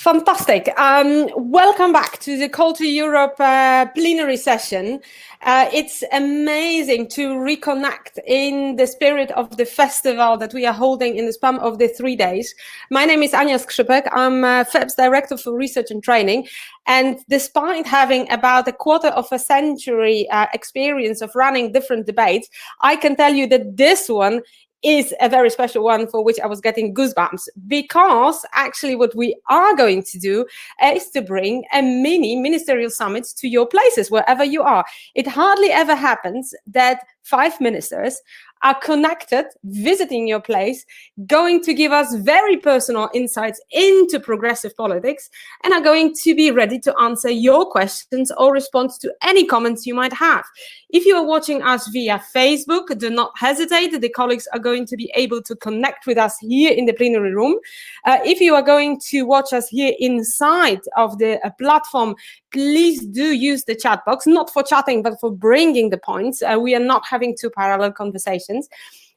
Fantastic. Welcome back to the Call to Europe plenary session. It's amazing to reconnect in the spirit of the festival that we are holding in the span of the 3 days. My name is ANIA SKRZYPEK. I'm FEPS Director for Research and Training. And despite having about a quarter of a century experience of running different debates, I can tell you that this one is a very special one for which I was getting goosebumps, because actually what we are going to do is to bring a mini ministerial summit to your places, wherever you are. It hardly ever happens that 5 ministers are connected, visiting your place, going to give us very personal insights into progressive politics, and are going to be ready to answer your questions or respond to any comments you might have. If you are watching us via Facebook, do not hesitate. The colleagues are going to be able to connect with us here in the plenary room. If you are going to watch us here inside of the platform, please do use the chat box, not for chatting, but for bringing the points. We are not having 2 parallel conversations.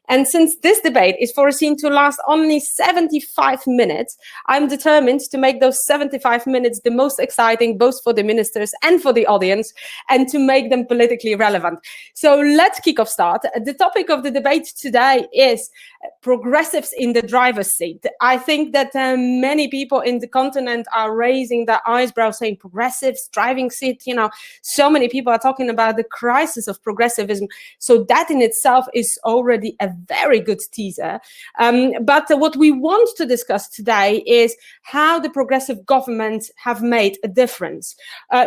And since this debate is foreseen to last only 75 minutes, I'm determined to make those 75 minutes the most exciting, both for the ministers and for the audience, and to make them politically relevant. So let's kick off start. The topic of the debate today is progressives in the driver's seat. I think that many people in the continent are raising their eyebrows, saying progressives, driving seat, you know, so many people are talking about the crisis of progressivism. So that in itself is already a very good teaser. But what we want to discuss today is how the progressive governments have made a difference.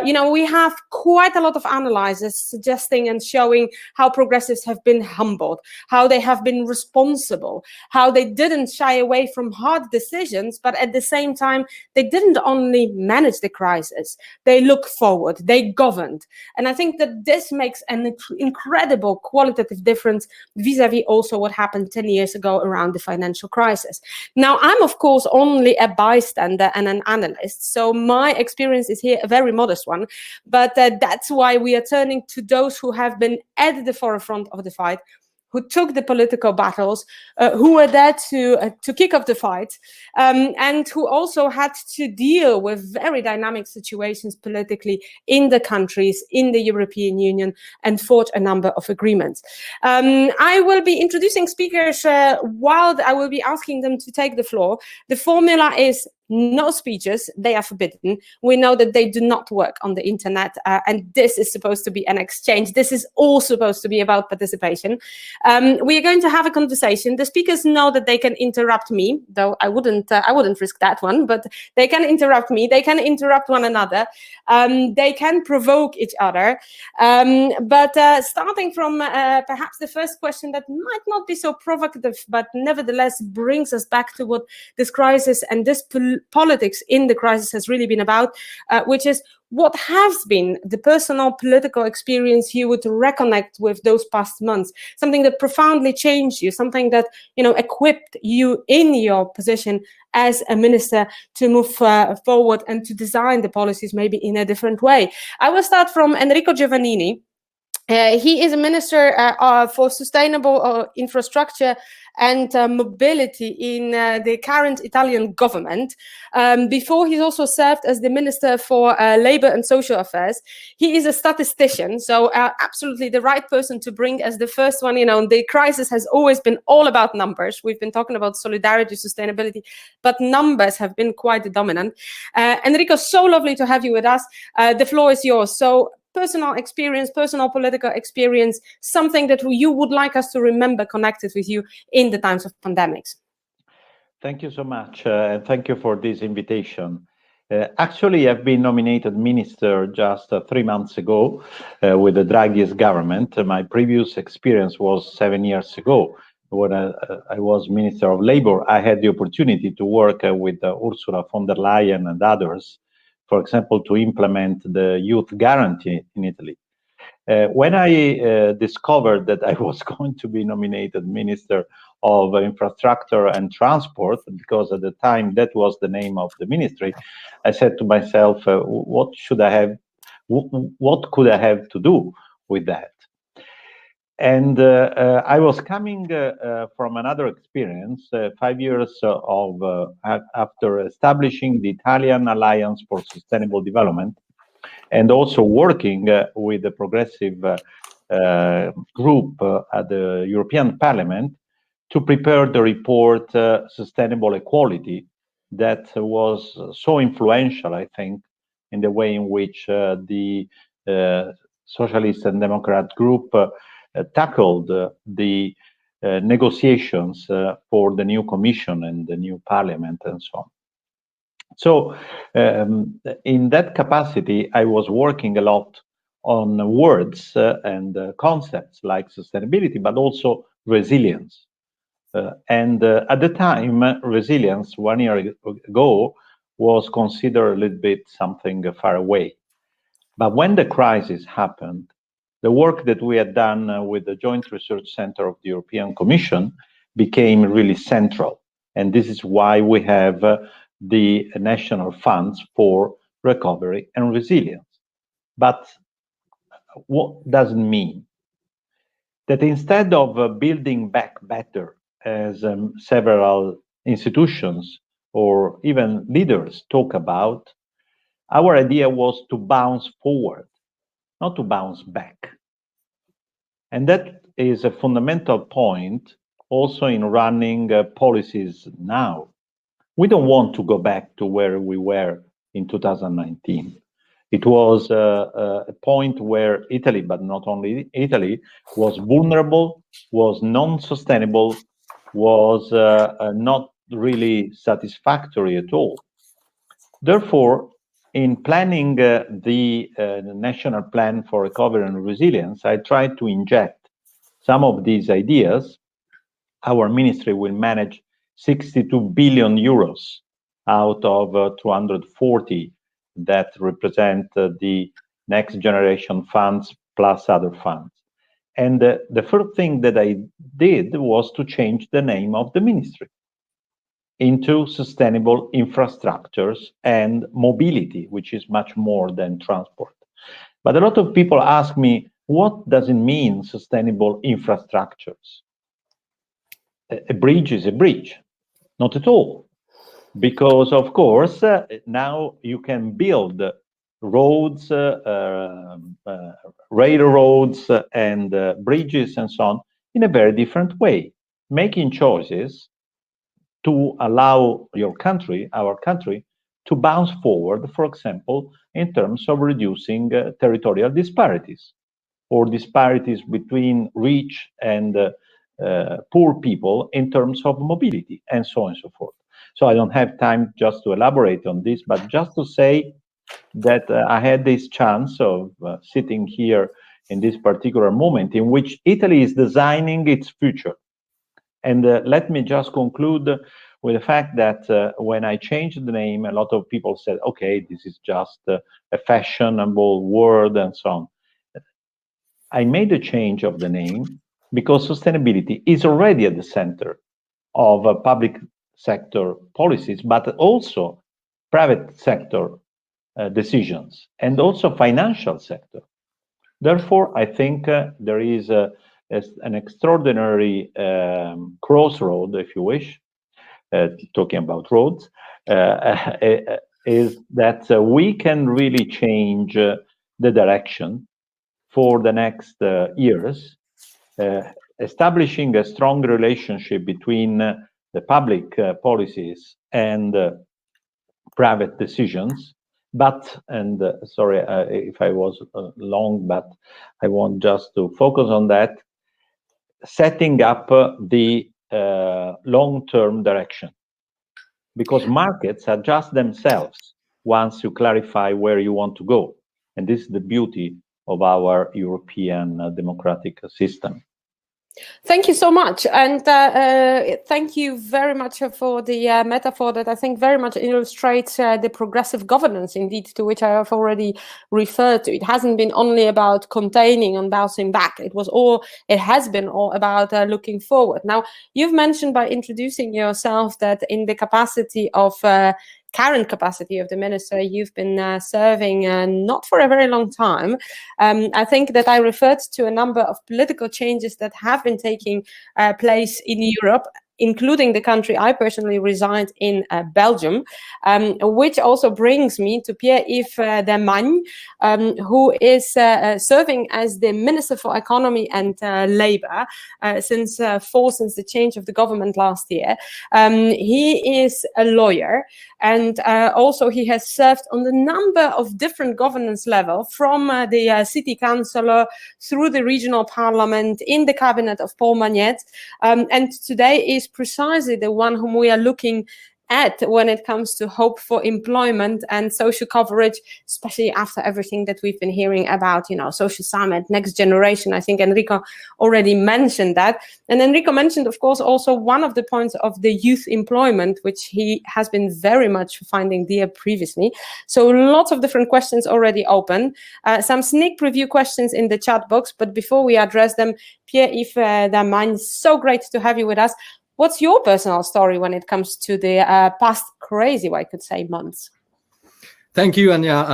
You know, we have quite a lot of analyses suggesting and showing how progressives have been humbled, how they have been responsible, how they didn't shy away from hard decisions, but at the same time, they didn't only manage the crisis, they look forward, they governed. And I think that this makes an incredible qualitative difference vis-a-vis also what happened 10 years ago around the financial crisis. Now, I'm of course only a bystander and an analyst, so my experience is here a very modest one, but that's why we are turning to those who have been at the forefront of the fight, who took the political battles, who were there to kick off the fight, and who also had to deal with very dynamic situations politically in the countries, in the European Union, and forge a number of agreements. I will be introducing speakers while I will be asking them to take the floor. The formula is no speeches, they are forbidden. We know that they do not work on the internet, and this is supposed to be an exchange. This is all supposed to be about participation. We are going to have a conversation. The speakers know that they can interrupt me, though I wouldn't risk that one, but they can interrupt me, they can interrupt one another, they can provoke each other. But starting from perhaps the first question that might not be so provocative, but nevertheless brings us back to what this crisis and this politics in the crisis has really been about, which is what has been the personal political experience you would reconnect with those past months, something that profoundly changed you, something that, you know, equipped you in your position as a minister to move forward and to design the policies maybe in a different way. I will start from Enrico Giovannini. He is a minister for sustainable infrastructure and mobility in the current Italian government. Before, he's also served as the Minister for Labour and Social Affairs. He is a statistician, so absolutely the right person to bring as the first one. You know, the crisis has always been all about numbers. We've been talking about solidarity, sustainability, but numbers have been quite dominant. Enrico, so lovely to have you with us. The floor is yours. So, personal experience, personal political experience, something that you would like us to remember connected with you in the times of pandemics. Thank you so much, and thank you for this invitation. Actually, I've been nominated minister just 3 months ago with the Draghi's government. My previous experience was 7 years ago. When I was Minister of Labour, I had the opportunity to work with Ursula von der Leyen and others, for example, to implement the youth guarantee in Italy. When I discovered that I was going to be nominated Minister of Infrastructure and Transport, because at the time that was the name of the ministry, I said to myself, what could I have to do with that? And I was coming from another experience, 5 years after establishing the Italian Alliance for Sustainable Development, and also working with the progressive group at the European Parliament to prepare the report Sustainable Equality, that was so influential, I think, in the way in which the Socialist and Democrat group tackled the negotiations for the new Commission and the new Parliament and so on. So in that capacity, I was working a lot on words and concepts like sustainability, but also resilience. And at the time, resilience 1 year ago was considered a little bit something far away. But when the crisis happened, the work that we had done with the Joint Research Center of the European Commission became really central. And this is why we have the national funds for recovery and resilience. But what does it mean? That instead of building back better, as several institutions or even leaders talk about, our idea was to bounce forward, not to bounce back. And that is a fundamental point also in running policies now. We don't want to go back to where we were in 2019. It was a point where Italy, but not only Italy, was vulnerable, was non-sustainable, was not really satisfactory at all. Therefore, in planning the National Plan for Recovery and Resilience, I tried to inject some of these ideas. Our ministry will manage 62 billion euros out of 240 that represent the next generation funds plus other funds. And the first thing that I did was to change the name of the ministry into sustainable infrastructures and mobility, which is much more than transport. But a lot of people ask me, what does it mean, sustainable infrastructures? A bridge is a bridge. Not at all. Because, of course, now you can build roads, railroads, and bridges and so on in a very different way, making choices to allow your country, our country, to bounce forward, for example, in terms of reducing territorial disparities or disparities between rich and poor people in terms of mobility, and so on and so forth. So I don't have time just to elaborate on this, but just to say that I had this chance of sitting here in this particular moment in which Italy is designing its future. And let me just conclude with the fact that when I changed the name, a lot of people said, okay, this is just a fashionable word and so on. I made a change of the name because sustainability is already at the center of public sector policies, but also private sector decisions, and also financial sector. Therefore, I think there is an extraordinary crossroad, if you wish, talking about roads, is that we can really change the direction for the next years, establishing a strong relationship between the public policies and private decisions. But, and sorry if I was long, but I want just to focus on that, setting up the long-term direction, because markets adjust themselves once you clarify where you want to go. And this is the beauty of our European democratic system. Thank you so much, and thank you very much for the metaphor that I think very much illustrates the progressive governance, indeed, to which I have already referred to. It hasn't been only about containing and bouncing back. It has been all about looking forward. Now, you've mentioned by introducing yourself that in the capacity of current capacity of the minister, you've been serving not for a very long time. I think that I referred to a number of political changes that have been taking place in Europe, including the country I personally reside in, Belgium, which also brings me to Pierre-Yves Dermagne, who is serving as the Minister for Economy and Labour since the change of the government last year. He is a lawyer, and also he has served on a number of different governance levels, from the city councillor through the regional parliament, in the cabinet of Paul Magnette, and today is precisely the one whom we are looking at when it comes to hope for employment and social coverage, especially after everything that we've been hearing about, social summit, next generation. I think Enrico already mentioned that. And Enrico mentioned, of course, also one of the points of the youth employment, which he has been very much finding dear previously. So lots of different questions already open. Some sneak preview questions in the chat box, but before we address them, Pierre-Yves Dermagne, so great to have you with us. What's your personal story when it comes to the past crazy, I could say, months? Thank you, Anya,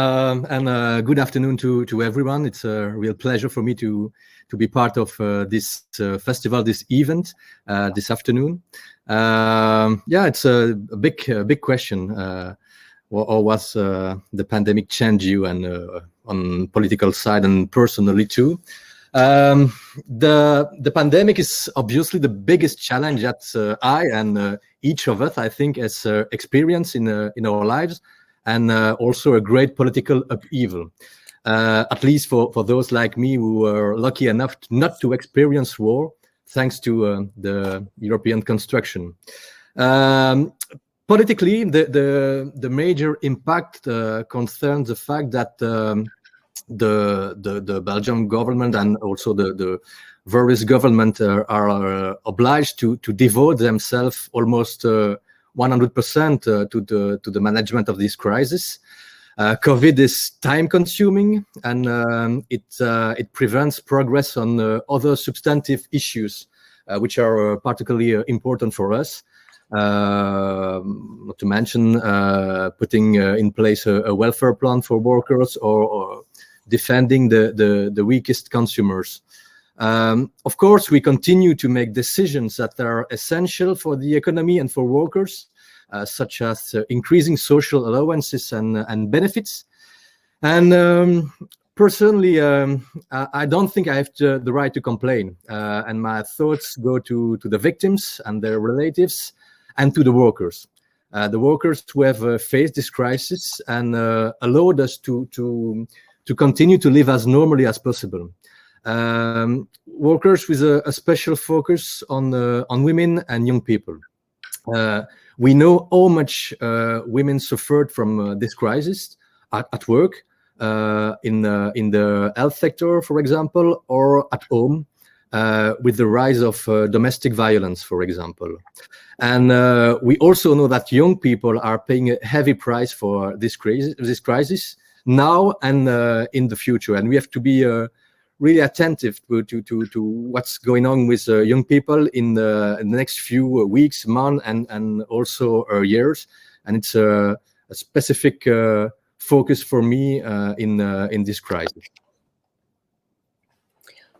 and good afternoon to everyone. It's a real pleasure for me to be part of this festival, this event this afternoon. It's a big question. Or was the pandemic change you, and on political side and personally too? The pandemic is obviously the biggest challenge that I and each of us, I think, has experienced in our lives, and also a great political upheaval. At least for those like me who were lucky enough not to experience war, thanks to the European construction. Politically, the major impact concerns the fact that the Belgian government and also the various governments are obliged to devote themselves almost 100% to the management of this crisis. COVID is time-consuming, and it prevents progress on other substantive issues, which are particularly important for us. Not to mention putting in place a welfare plan for workers, or defending the weakest consumers. Of course, we continue to make decisions that are essential for the economy and for workers, such as increasing social allowances and benefits. And personally, I don't think I have the right to complain. And my thoughts go to the victims and their relatives, and to the workers. The workers who have faced this crisis and allowed us to continue to live as normally as possible. Workers with a special focus on women and young people. We know how much women suffered from this crisis at work, in the health sector, for example, or at home, with the rise of domestic violence, for example. And we also know that young people are paying a heavy price for this crisis now and in the future. And we have to be really attentive to what's going on with young people in the next few weeks, months, and also years. And it's a specific focus for me in this crisis.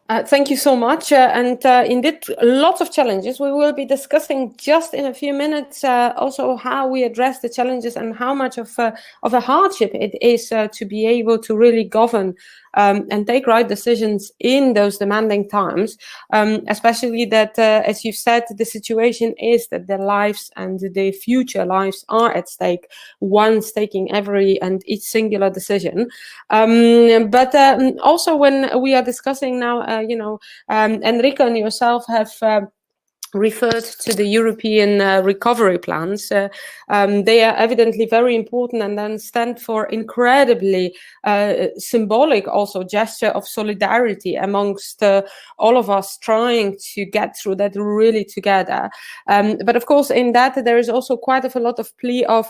Thank you so much. And indeed, lots of challenges. We will be discussing just in a few minutes also how we address the challenges and how much of a hardship it is to be able to really govern and take right decisions in those demanding times, especially that, as you've said, the situation is that their lives and the future lives are at stake, once taking every and each singular decision. But also when we are discussing now, Enrico and yourself have referred to the European recovery plans. They are evidently very important and then stand for incredibly symbolic also gesture of solidarity amongst all of us trying to get through that really together. But of course, in that there is also quite a lot of plea of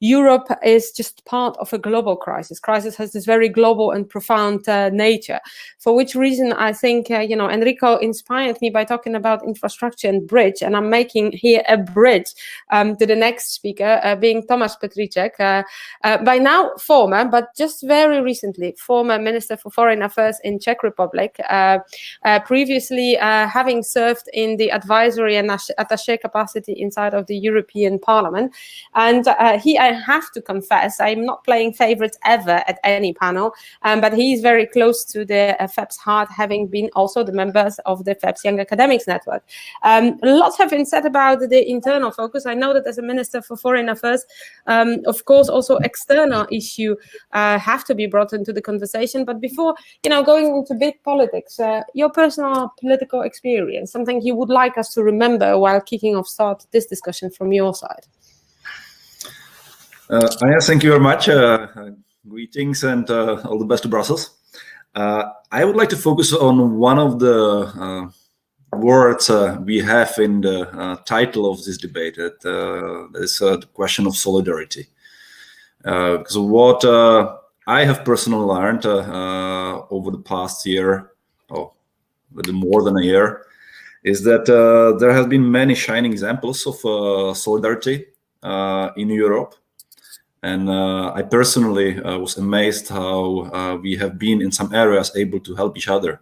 Europe is just part of a global crisis. Crisis has this very global and profound nature, for which reason I think, Enrico inspired me by talking about infrastructure and bridge, and I'm making here a bridge to the next speaker, being Tomás Petříček, by now former, but just very recently, former Minister for Foreign Affairs in Czech Republic, previously having served in the advisory and attaché capacity inside of the European Parliament. And I have to confess, I'm not playing favorites ever at any panel, but he's very close to the FEPS heart, having been also the members of the FEPS Young Academics Network. Lots have been said about the internal focus. I know that as a Minister for Foreign Affairs, of course, also external issue have to be brought into the conversation. But before, going into big politics, your personal political experience, something you would like us to remember while kicking start this discussion from your side. Anya, thank you very much. Greetings and all the best to Brussels. I would like to focus on one of the words we have in the title of this debate. That is the question of solidarity. Because what I have personally learned over the past year, or a little more than a year, is that there have been many shining examples of solidarity in Europe. And I personally was amazed how we have been in some areas able to help each other.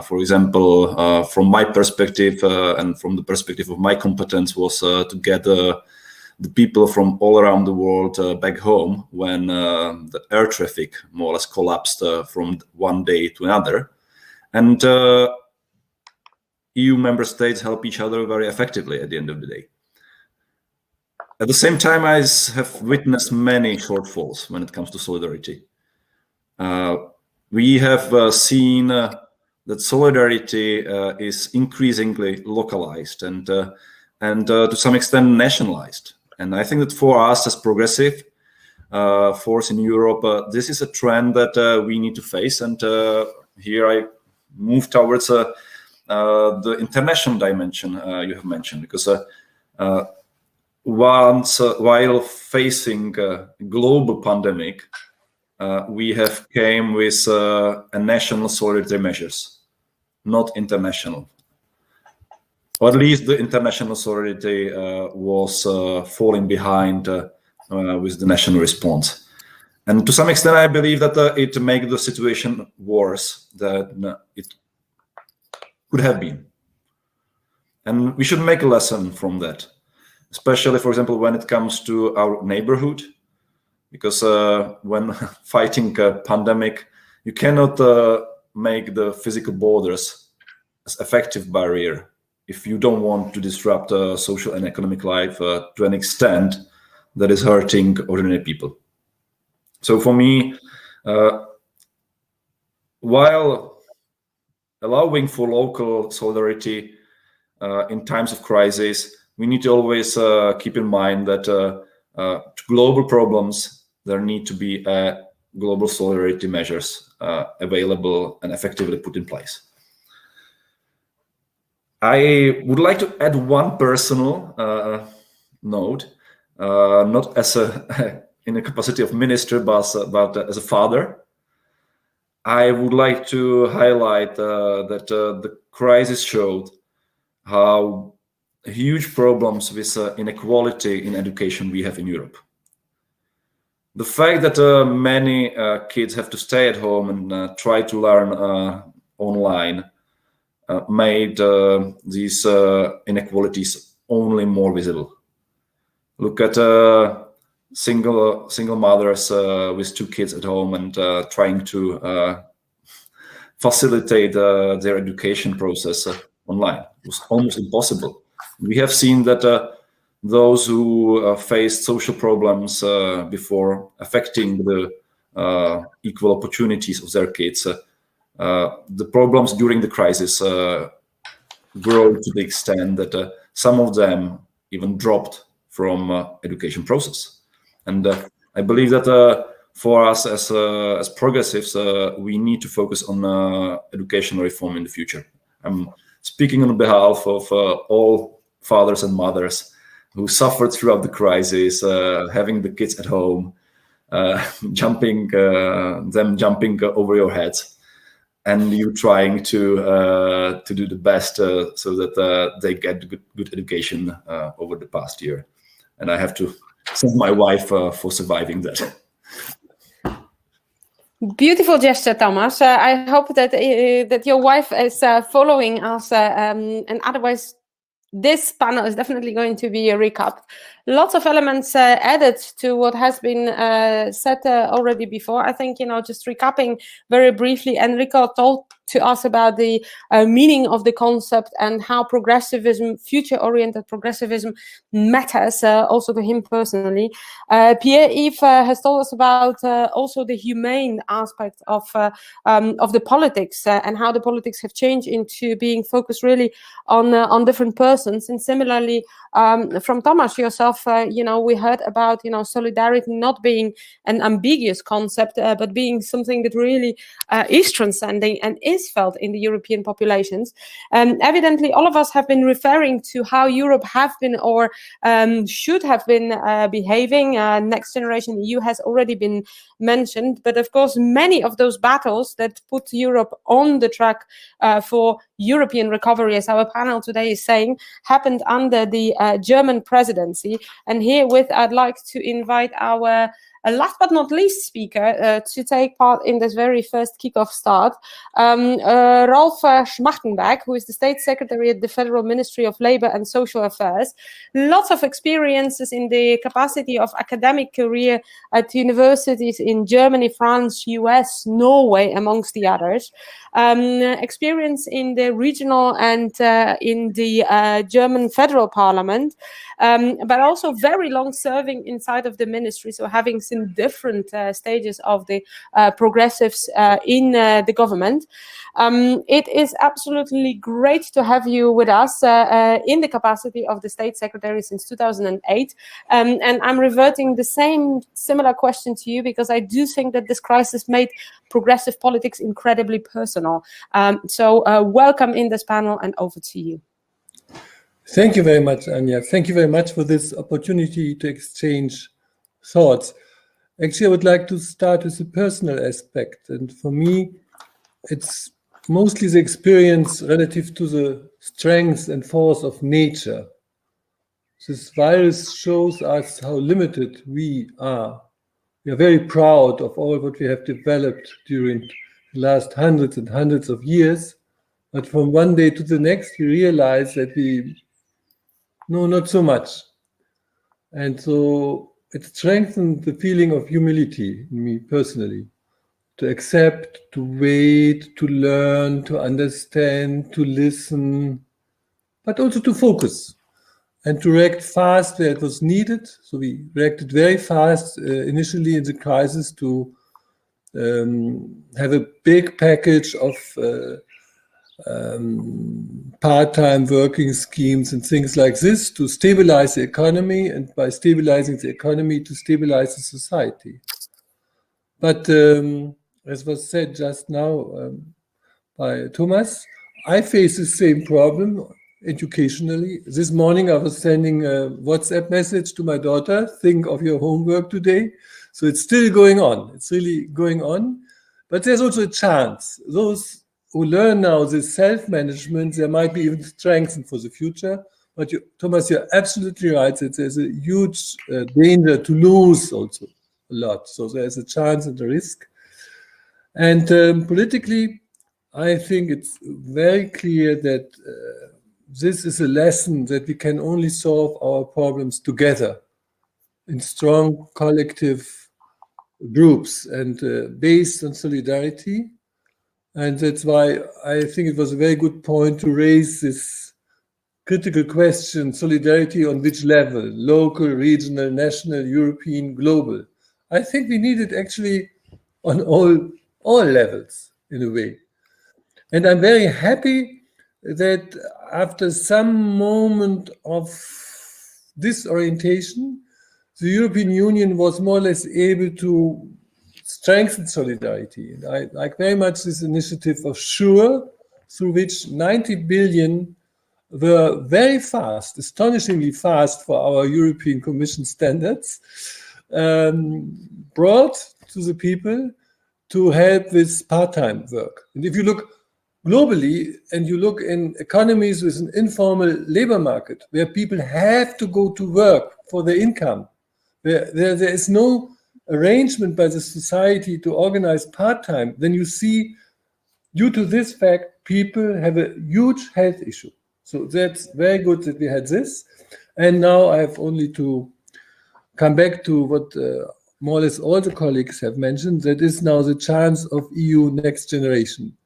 For example, from my perspective and from the perspective of my competence was to get the people from all around the world back home when the air traffic more or less collapsed from one day to another. And EU member states help each other very effectively at the end of the day. At the same time, I have witnessed many shortfalls when it comes to solidarity. We have seen that solidarity is increasingly localized and to some extent nationalized. And I think that for us as progressive force in Europe, this is a trend that we need to face. And here I move towards the international dimension you have mentioned, because while facing a global pandemic, we have came with a national solidarity measures, not international. Or at least the international solidarity was falling behind with the national response. And to some extent, I believe that it makes the situation worse than it could have been. And we should make a lesson from that. Especially, for example, when it comes to our neighborhood, because when fighting a pandemic, you cannot make the physical borders as effective barrier if you don't want to disrupt social and economic life to an extent that is hurting ordinary people. So for me, while allowing for local solidarity in times of crisis, we need to always keep in mind that to global problems, there need to be global solidarity measures available and effectively put in place. I would like to add one personal note, not as in a capacity of minister, but as a father. I would like to highlight that the crisis showed how huge problems with inequality in education we have in Europe. The fact that many kids have to stay at home and try to learn online made these inequalities only more visible. Look at single mothers with 2 kids at home and trying to facilitate their education process online. It was almost impossible. We have seen that those who faced social problems before affecting the equal opportunities of their kids, the problems during the crisis grew to the extent that some of them even dropped from education process. And I believe that for us as progressives, we need to focus on educational reform in the future. I'm speaking on behalf of all fathers and mothers who suffered throughout the crisis, having the kids at home, jumping over your heads, and you trying to do the best so that they get good education over the past year. And I have to thank my wife for surviving that. Beautiful gesture, Tomás. I hope that that your wife is following us, and otherwise this panel is definitely going to be a recap. Lots of elements added to what has been said already before. I think, just recapping very briefly, Enrico told to us about the meaning of the concept and how progressivism, future-oriented progressivism, matters also to him personally. Pierre-Yves has told us about also the humane aspect of the politics and how the politics have changed into being focused really on different persons. And similarly, from Tomás, yourself, we heard about solidarity not being an ambiguous concept, but being something that really is transcending and is felt in the European populations. Evidently, all of us have been referring to how Europe have been or should have been behaving. Next Generation EU has already been mentioned, but of course, many of those battles that put Europe on the track for European recovery, as our panel today is saying, happened under the German presidency. And herewith, I'd like to invite our last but not least speaker to take part in this very first kickoff start, ROLF SCHMACHTENBERG, who is the State Secretary at the Federal Ministry of Labour and Social Affairs. Lots of experiences in the capacity of academic career at universities in Germany, France, US, Norway, amongst the others. Experience in the regional and in the German federal parliament, but also very long serving inside of the ministry, so having seen different stages of the progressives in the government. It is absolutely great to have you with us in the capacity of the State Secretary since 2008. And I'm reverting the similar question to you, because I do think that this crisis made progressive politics incredibly personal. So welcome in this panel, and over to you. Thank you very much, Anya. Thank you very much for this opportunity to exchange thoughts. Actually, I would like to start with the personal aspect. And for me, it's mostly the experience relative to the strength and force of nature. This virus shows us how limited we are. We are very proud of all what we have developed during the last hundreds and hundreds of years. But from one day to the next, we realize that we know not so much. And so it strengthened the feeling of humility in me personally, to accept, to wait, to learn, to understand, to listen, but also to focus and to react fast where it was needed. So we reacted very fast initially in the crisis to have a big package of part-time working schemes and things like this to stabilize the economy, and by stabilizing the economy, to stabilize the society. But as was said just now by Tomás, I face the same problem educationally. This morning I was sending a WhatsApp message to my daughter, think of your homework today. So it's still going on. It's really going on. But there's also a chance. Those who learn now this self-management, there might be even strengthened for the future. But Tomás, you're absolutely right that there's a huge danger to lose also a lot. So there's a chance and a risk. And politically, I think it's very clear that this is a lesson that we can only solve our problems together in strong collective groups and based on solidarity. And that's why I think it was a very good point to raise this critical question, solidarity on which level? Local, regional, national, European, global. I think we need it actually on all levels in a way. And I'm very happy that after some moment of disorientation, the European Union was more or less able to strengthen solidarity. And I like very much this initiative of SURE, through which 90 billion were very fast, astonishingly fast for our European Commission standards, brought to the people to help with part-time work. And if you look globally and you look in economies with an informal labor market where people have to go to work for their income, there is no arrangement by the society to organize part-time, then you see, due to this fact, people have a huge health issue. So that's very good that we had this. And now I have only to come back to what more or less all the colleagues have mentioned, that is now the chance of EU Next Generation.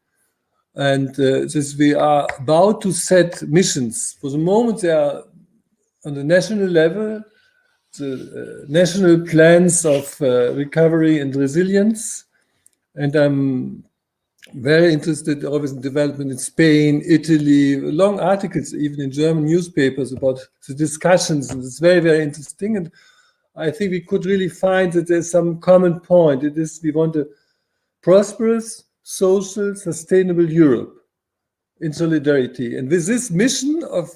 And this we are about to set missions. For the moment, they are on the national level, the national plans of recovery and resilience. And I'm very interested always in development in Spain, Italy, long articles even in German newspapers about the discussions, and it's very, very interesting. And I think we could really find that there's some common point. It is we want a prosperous, social, sustainable Europe in solidarity. And with this mission of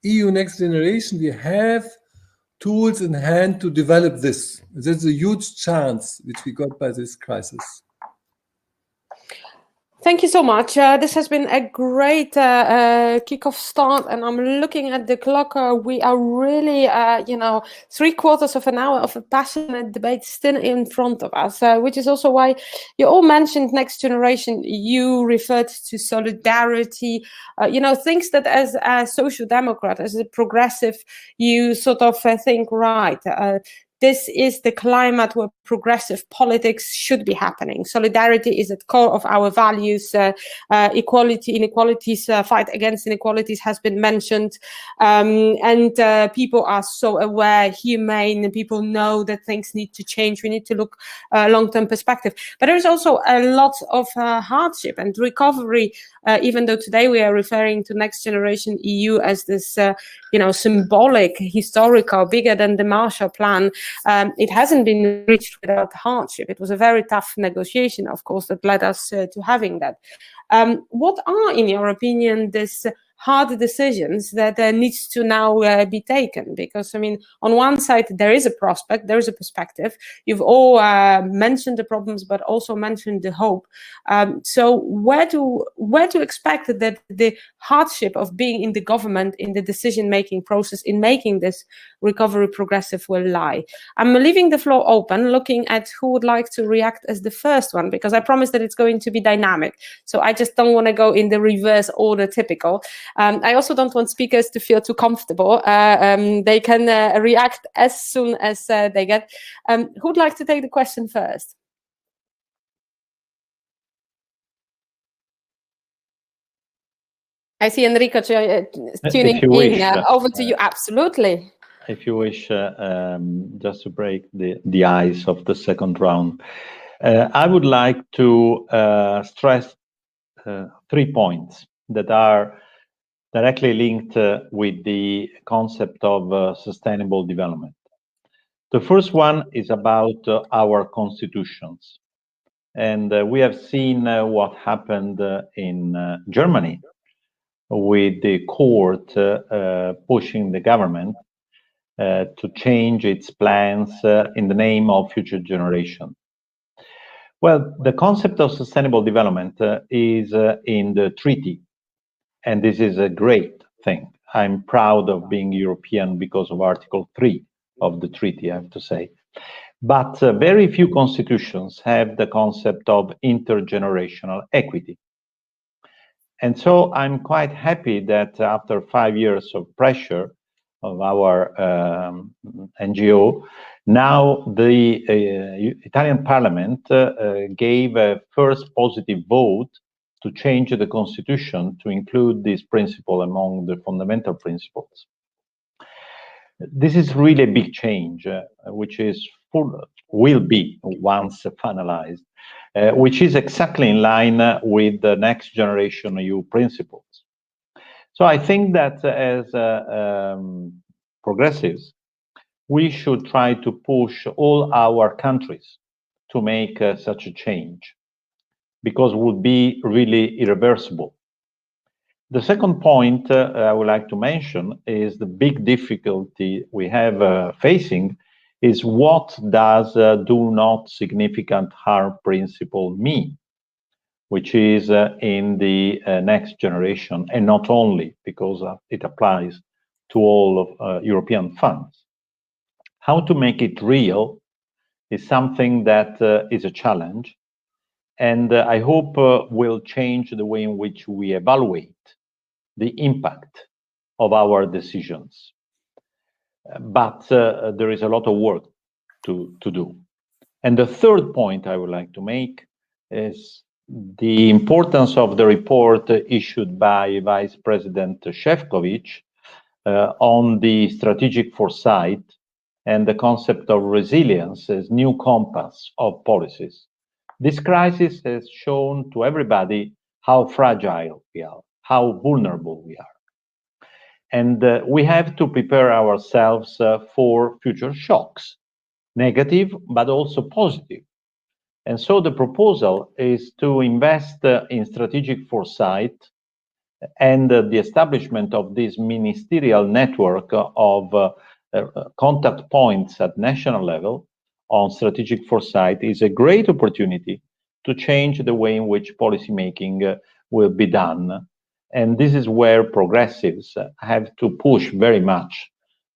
EU Next Generation, we have tools in hand to develop this. That's a huge chance which we got by this crisis. Thank you so much. This has been a great kickoff start, and I'm looking at the clock. We are really, 3/4 of an hour of a passionate debate still in front of us, which is also why you all mentioned Next Generation. You referred to solidarity, things that as a social democrat, as a progressive, you sort of think, right, this is the climate where progressive politics should be happening. Solidarity is at the core of our values. Equality, inequalities, fight against inequalities has been mentioned. And people are so aware, humane, and people know that things need to change. We need to look long-term perspective. But there's also a lot of hardship and recovery, even though today we are referring to Next Generation EU as this, symbolic, historical, bigger than the Marshall Plan. It hasn't been reached without hardship. It was a very tough negotiation, of course, that led us to having that. What are, in your opinion, these hard decisions that needs to now be taken? Because, on one side, there is a prospect, there is a perspective. You've all mentioned the problems, but also mentioned the hope. So where to expect that the hardship of being in the government, in the decision-making process, in making this recovery progressive will lie? I'm leaving the floor open, looking at who would like to react as the first one, because I promise that it's going to be dynamic. So I just don't want to go in the reverse order typical. I also don't want speakers to feel too comfortable. They can react as soon as they get. Who'd like to take the question first? I see Enrico tuning in. Over to you. Absolutely. If you wish, just to break the ice of the second round, I would like to stress 3 points that are directly linked with the concept of sustainable development. The first one is about our constitutions. And we have seen what happened in Germany with the court pushing the government to change its plans in the name of future generation. Well, the concept of sustainable development is in the treaty. And this is a great thing. I'm proud of being European because of Article 3 of the treaty, I have to say. But very few constitutions have the concept of intergenerational equity. And so I'm quite happy that after 5 years of pressure of our NGO, now the Italian Parliament gave a first positive vote to change the constitution to include this principle among the fundamental principles. This is really a big change, which is will be once finalized, which is exactly in line with the Next Generation EU principles. So I think that as progressives, we should try to push all our countries to make such a change, because it would be really irreversible. The second point I would like to mention is the big difficulty we have facing is what does do not significant harm principle mean, which is in the next generation, and not only because it applies to all of European funds. How to make it real is something that is a challenge, and I hope will change the way in which we evaluate the impact of our decisions. But there is a lot of work to do. And the third point I would like to make is the importance of the report issued by Vice President Šefčovič on the strategic foresight and the concept of resilience as new compass of policies. This crisis has shown to everybody how fragile we are, how vulnerable we are. And we have to prepare ourselves for future shocks, negative, but also positive. And so the proposal is to invest in strategic foresight and the establishment of this ministerial network of contact points at national level on strategic foresight is a great opportunity to change the way in which policymaking will be done. And this is where progressives have to push very much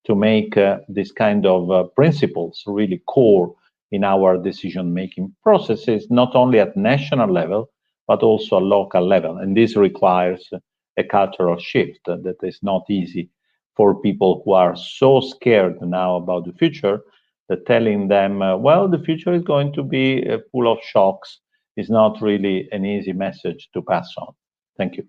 to make this kind of principles really core in our decision-making processes, not only at national level, but also at local level. And this requires a cultural shift that is not easy for people who are so scared now about the future, that telling them, well, the future is going to be full of shocks is not really an easy message to pass on. Thank you.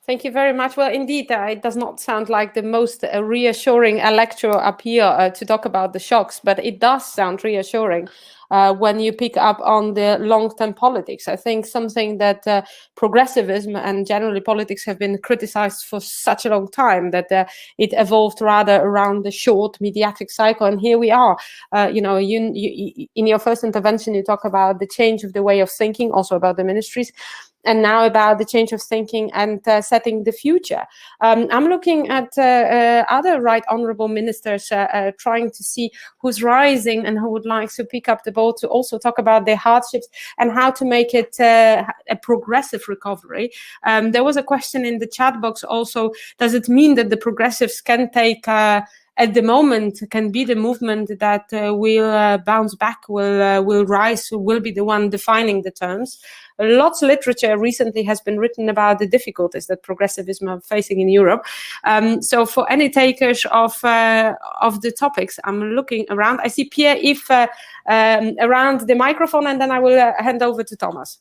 Thank you very much. Well, indeed, it does not sound like the most reassuring electoral appeal to talk about the shocks, but it does sound reassuring when you pick up on the long-term politics. I think something that progressivism and generally politics have been criticized for such a long time, that it evolved rather around the short mediatic cycle. And here we are. You know, you in your first intervention, you talk about the change of the way of thinking, also about the ministries, and now about the change of thinking and setting the future. I'm looking at other right honourable ministers trying to see who's rising and who would like to pick up the ball to also talk about their hardships and how to make it a progressive recovery. There was a question in the chat box also, does it mean that the progressives can take at the moment can be the movement that will bounce back, will rise, will be the one defining the terms? Lots of literature recently has been written about the difficulties that progressivism are facing in Europe. So for any takers of the topics, I'm looking around. I see Pierre, if around the microphone, and then I will hand over to Thomas.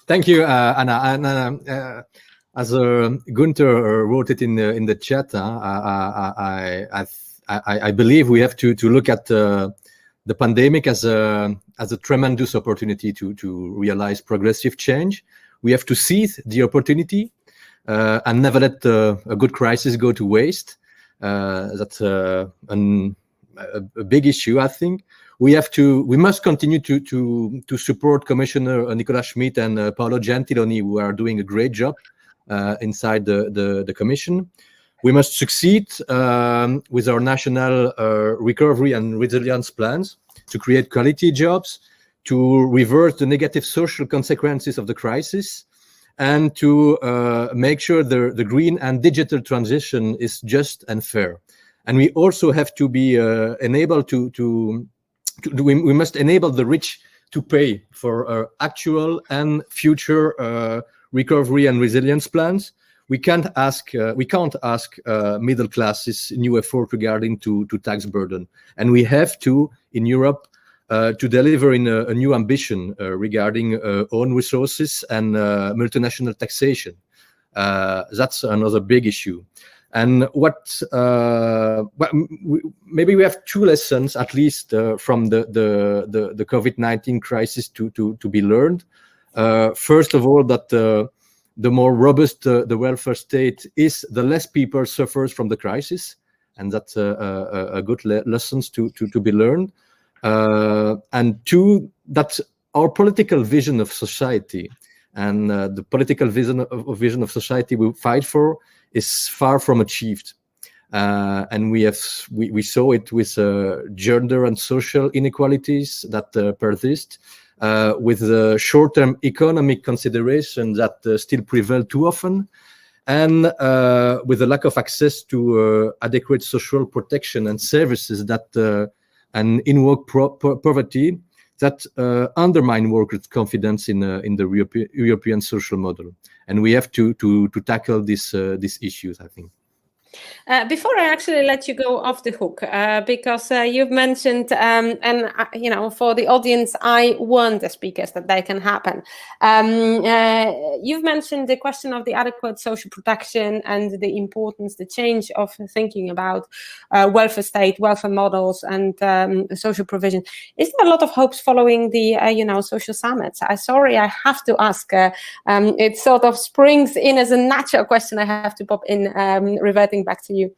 Thank you, Anna. And as Gunther wrote it in the chat, I believe we have to look at the pandemic as a tremendous opportunity to realize progressive change. We have to seize the opportunity and never let a good crisis go to waste. That's a big issue, I think. We must continue to support Commissioner Nicolas Schmit and Paolo Gentiloni, who are doing a great job inside the Commission. We must succeed with our national recovery and resilience plans to create quality jobs, to reverse the negative social consequences of the crisis, and to make sure the green and digital transition is just and fair. And we also have to be enabled we must enable the rich to pay for actual and future recovery and resilience plans. We can't ask middle classes new effort regarding to tax burden, and we have to in Europe to deliver in a new ambition regarding own resources and multinational taxation. That's another big issue. And maybe we have two lessons at least from the COVID-19 crisis to be learned. First of all, that the more robust the welfare state is, the less people suffers from the crisis, and that's a good lessons to be learned. And two, that our political vision of society and the political vision of society we fight for is far from achieved. And we saw it with gender and social inequalities that persist, with the short-term economic considerations that still prevail too often, and with the lack of access to adequate social protection and services that and in-work poverty that undermine workers' confidence in the European social model. And we have to tackle these issues, I think. Before I actually let you go off the hook, because you've mentioned, and you know, for the audience, I warn the speakers that that can happen. You've mentioned the question of the adequate social protection and the importance, the change of thinking about welfare state, welfare models, and social provision. Is there a lot of hopes following the you know, social summits? Sorry, I have to ask. It sort of springs in as a natural question. I have to pop in, reverting back to you.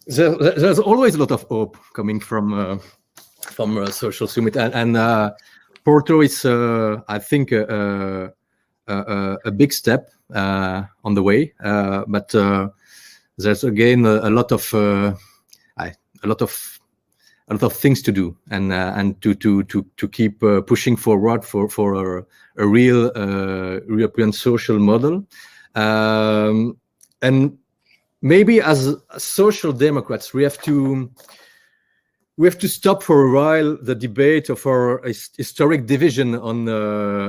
There's always a lot of hope coming from social summit, and Porto is, I think, a big step on the way. But there's again a lot of things to do, and to keep pushing forward for a real European social model. And maybe as social democrats, we have to stop for a while the debate of our historic division on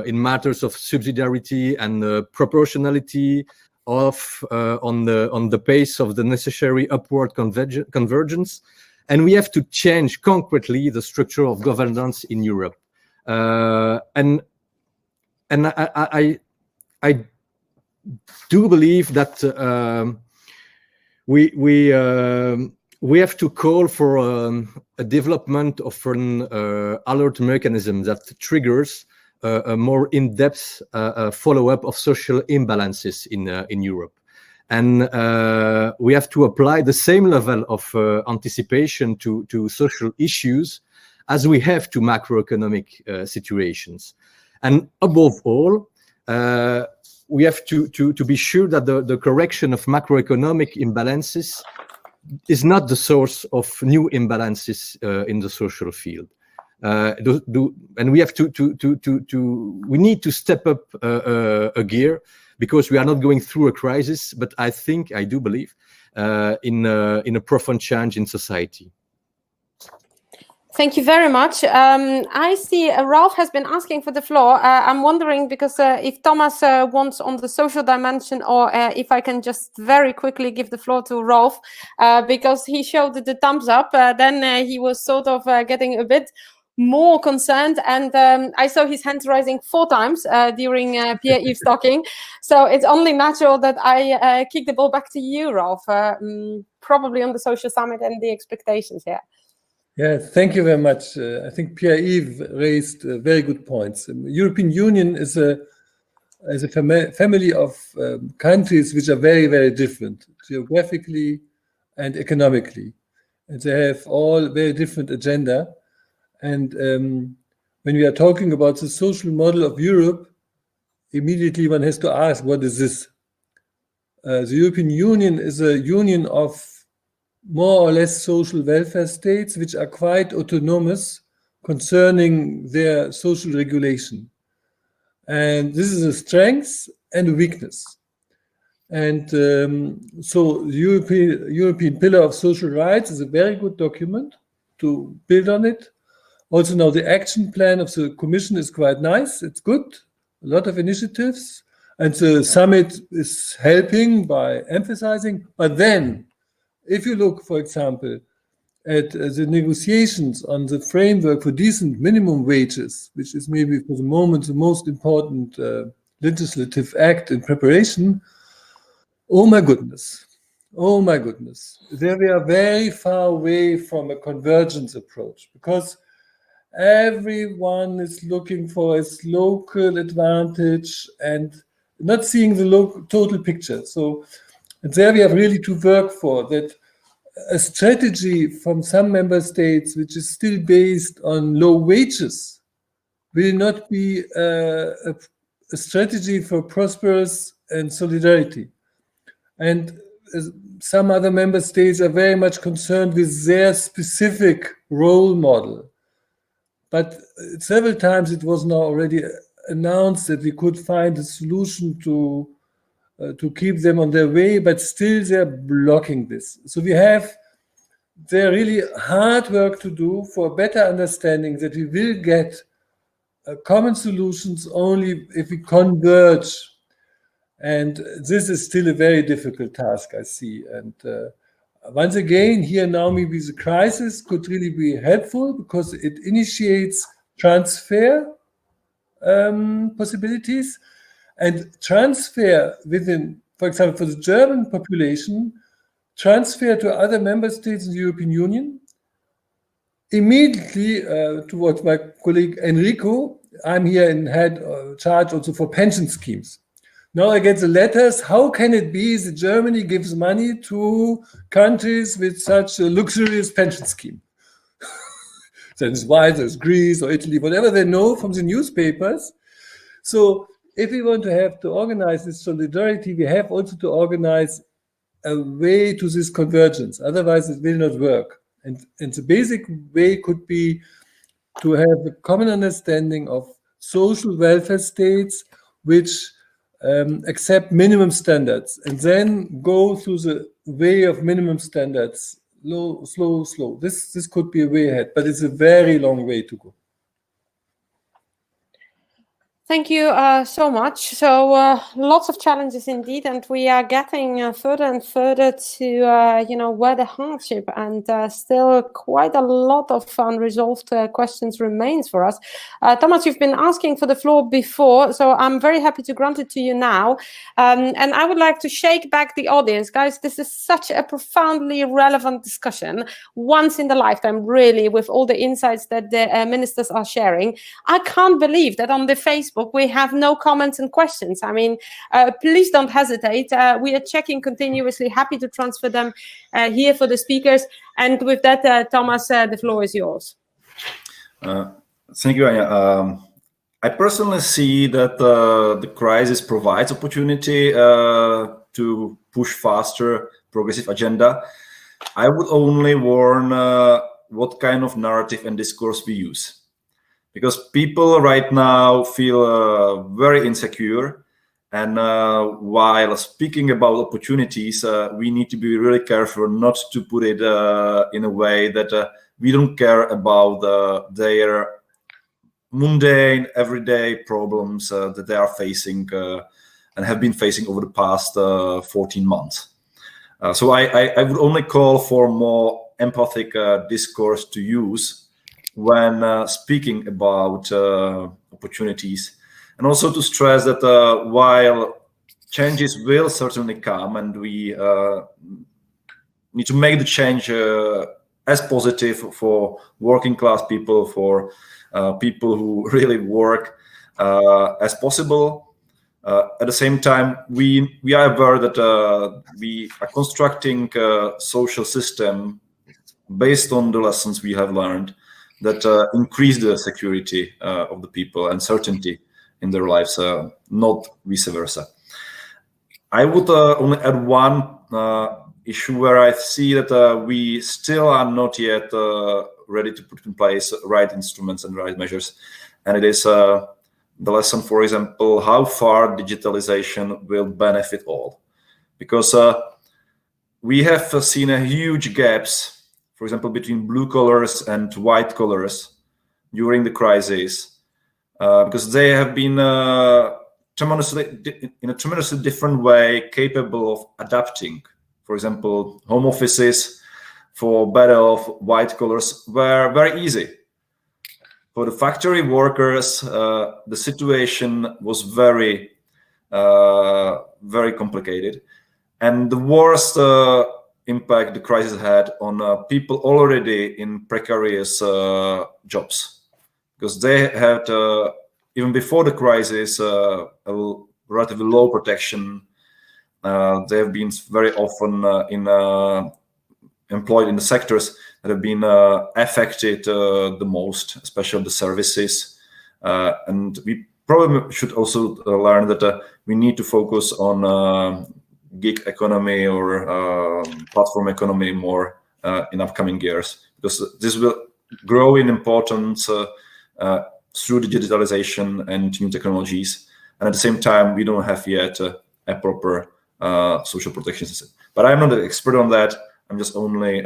in matters of subsidiarity and proportionality on the pace of the necessary upward convergence, and we have to change concretely the structure of governance in Europe. And I do believe that we have to call for a development of an alert mechanism that triggers a more in-depth follow-up of social imbalances in Europe. And we have to apply the same level of anticipation to social issues as we have to macroeconomic situations. And above all, we have to be sure that the correction of macroeconomic imbalances is not the source of new imbalances in the social field. And we have we need to step up a gear, because we are not going through a crisis, but I do believe in a profound change in society. Thank you very much. I see Ralph has been asking for the floor. I'm wondering, because if Thomas wants on the social dimension, or if I can just very quickly give the floor to Ralph, because he showed the thumbs up, then he was sort of getting a bit more concerned, and I saw his hands rising 4 times during Pierre-Yves talking. So it's only natural that I kick the ball back to you, Ralph, probably on the social summit and the expectations here. Yeah, thank you very much. I think Pierre-Yves raised very good points. The European Union is a family of countries which are very, very different geographically and economically. And they have all very different agenda. And when we are talking about the social model of Europe, immediately one has to ask, what is this? The European Union is a union of more or less social welfare states which are quite autonomous concerning their social regulation. And this is a strength and a weakness. And so the European Pillar of Social Rights is a very good document to build on it. Also now the action plan of the Commission is quite nice. It's good, a lot of initiatives. And the summit is helping by emphasizing. But then, if you look, for example, at the negotiations on the framework for decent minimum wages, which is maybe for the moment the most important legislative act in preparation, oh my goodness, there we are very far away from a convergence approach, because everyone is looking for its local advantage and not seeing the total picture. So there we have really to work for that. A strategy from some member states which is still based on low wages will not be a strategy for prosperous and solidarity. And some other member states are very much concerned with their specific role model. But several times it was now already announced that we could find a solution to keep them on their way, but still they're blocking this. So we have there really hard work to do for better understanding that we will get common solutions only if we converge. And this is still a very difficult task, I see. And once again, here now maybe the crisis could really be helpful because it initiates transfer possibilities. And transfer within, for example, for the German population, transfer to other member states in the European Union. Immediately, towards my colleague Enrico, I'm here in charge also for pension schemes. Now I get the letters, how can it be that Germany gives money to countries with such a luxurious pension scheme? There's why there's Greece or Italy, whatever they know from the newspapers. So if we want to organize this solidarity, we have also to organize a way to this convergence. Otherwise, it will not work. And the basic way could be to have a common understanding of social welfare states which accept minimum standards and then go through the way of minimum standards, slow. This could be a way ahead, but it's a very long way to go. Thank you so much. So lots of challenges indeed, and we are getting further and further to where the hardship and still quite a lot of unresolved questions remains for us. Thomas, you've been asking for the floor before, so I'm very happy to grant it to you now. And I would like to shake back the audience, guys. This is such a profoundly relevant discussion, once in the lifetime, really, with all the insights that the ministers are sharing. I can't believe that on the Facebook we have no comments and questions. I mean, please don't hesitate. We are checking continuously, happy to transfer them here for the speakers. And with that, Thomas, the floor is yours. Thank you, Anya. I personally see that the crisis provides opportunity to push faster progressive agenda. I would only warn what kind of narrative and discourse we use. Because people right now feel very insecure, and while speaking about opportunities, we need to be really careful not to put it in a way that we don't care about their mundane, everyday problems that they are facing and have been facing over the past 14 months. So I would only call for more empathic discourse to use when speaking about opportunities, and also to stress that while changes will certainly come, and we need to make the change as positive for working class people, for people who really work as possible. At the same time, we are aware that we are constructing a social system based on the lessons we have learned that increase the security of the people and certainty in their lives, not vice versa. I would only add one issue where I see that we still are not yet ready to put in place right instruments and right measures. And it is the lesson, for example, how far digitalization will benefit all. Because we have seen a huge gaps, for example, between blue collars and white collars during the crisis, because they have been in a tremendously different way capable of adapting. For example, home offices for better off white collars were very easy. For the factory workers, the situation was very, very complicated. And the worst impact the crisis had on people already in precarious jobs, because they had, even before the crisis, a relatively low protection. They have been very often employed in the sectors that have been affected the most, especially the services And we probably should also learn that we need to focus on gig economy or platform economy more in upcoming years, because this will grow in importance through the digitalization and new technologies. And at the same time, we don't have yet a proper social protection system. But I'm not an expert on that. I'm just only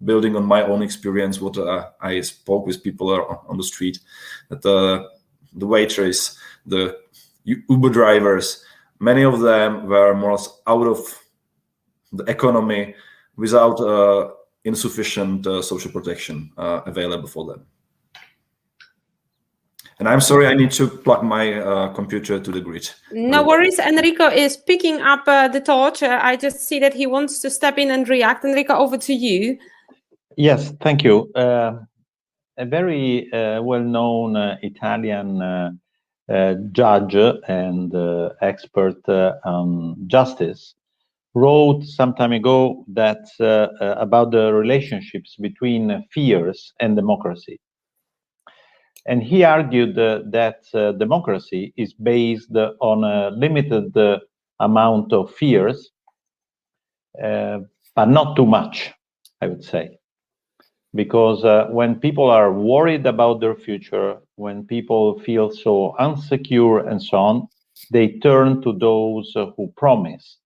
building on my own experience, what I spoke with people on the street, that the waitress, the Uber drivers, many of them were more or less out of the economy without insufficient social protection available for them. And I'm sorry, I need to plug my computer to the grid. No worries. Enrico is picking up the torch. I just see that he wants to step in and react. Enrico, over to you. Yes, thank you. A very well-known Italian judge and expert on justice wrote some time ago that about the relationships between fears and democracy. And he argued that democracy is based on a limited amount of fears, but not too much, I would say. Because when people are worried about their future, when people feel so insecure and so on, they turn to those who promise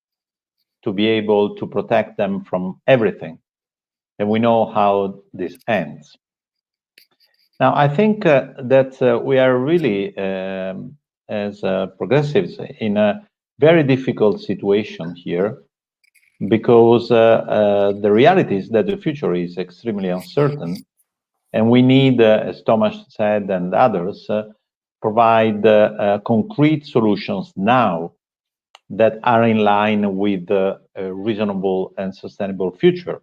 to be able to protect them from everything. And we know how this ends. Now, I think that we are really, as progressives, in a very difficult situation here, because the reality is that the future is extremely uncertain, and we need, as Tomás said and others, provide concrete solutions now that are in line with a reasonable and sustainable future.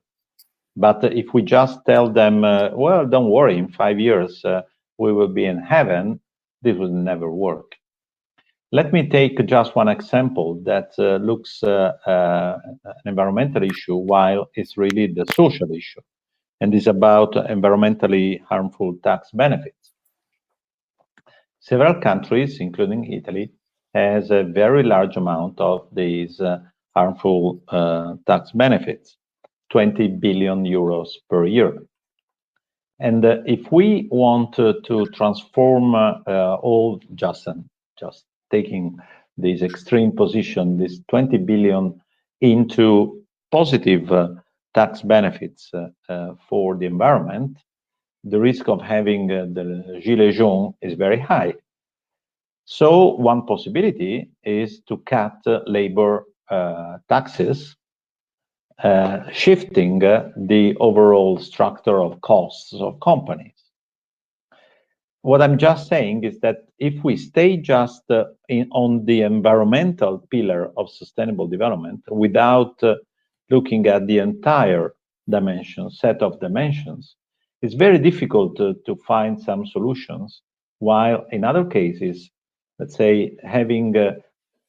But if we just tell them, well, don't worry, in 5 years we will be in heaven, this will never work. Let me take just one example that looks an environmental issue while it's really the social issue, and is about environmentally harmful tax benefits. Several countries, including Italy, has a very large amount of these harmful tax benefits, 20 billion euros per year. And if we want to transform all just taking this extreme position, this 20 billion into positive tax benefits for the environment, the risk of having the gilets jaunes is very high. So one possibility is to cut labor taxes, shifting the overall structure of costs of companies. What I'm just saying is that if we stay just on the environmental pillar of sustainable development without looking at the entire set of dimensions, it's very difficult to find some solutions, while in other cases, let's say, having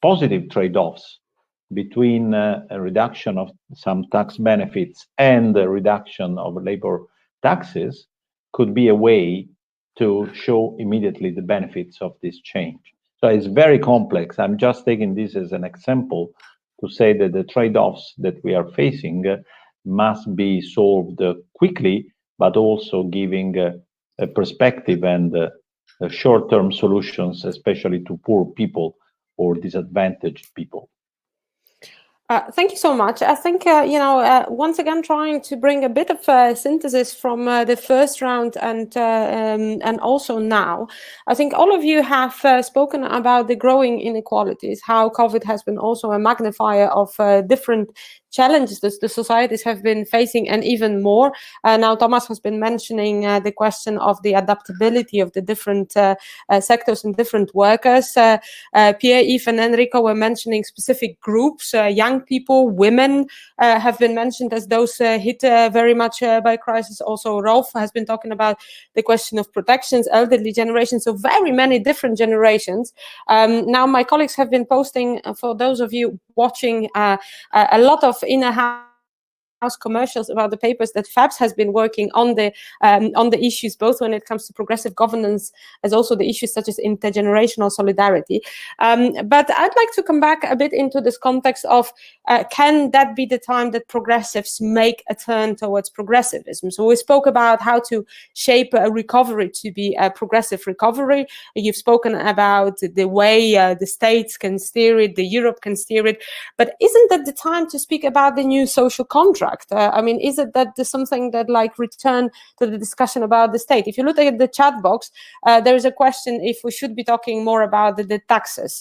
positive trade-offs between a reduction of some tax benefits and the reduction of labor taxes could be a way to show immediately the benefits of this change. So it's very complex. I'm just taking this as an example to say that the trade-offs that we are facing must be solved quickly, but also giving a perspective and short-term solutions, especially to poor people or disadvantaged people. Thank you so much. I think, once again, trying to bring a bit of synthesis from the first round and also now. I think all of you have spoken about the growing inequalities, how COVID has been also a magnifier of different challenges that the societies have been facing, and even more. Now, Tomás has been mentioning the question of the adaptability of the different sectors and different workers. Pierre, Yves, and Enrico were mentioning specific groups, young people, women have been mentioned as those hit very much by crisis. Also, ROLF has been talking about the question of protections, elderly generations, so very many different generations. Now, my colleagues have been posting, for those of you watching, a lot of inner commercials about the papers that FEPS has been working on the issues, both when it comes to progressive governance as also the issues such as intergenerational solidarity. But I'd like to come back a bit into this context of can that be the time that progressives make a turn towards progressivism? So we spoke about how to shape a recovery to be a progressive recovery. You've spoken about the way the states can steer it, the Europe can steer it, but isn't that the time to speak about the new social contract? I mean, is it that there's something that like return to the discussion about the state? If you look at the chat box, there is a question if we should be talking more about the taxes.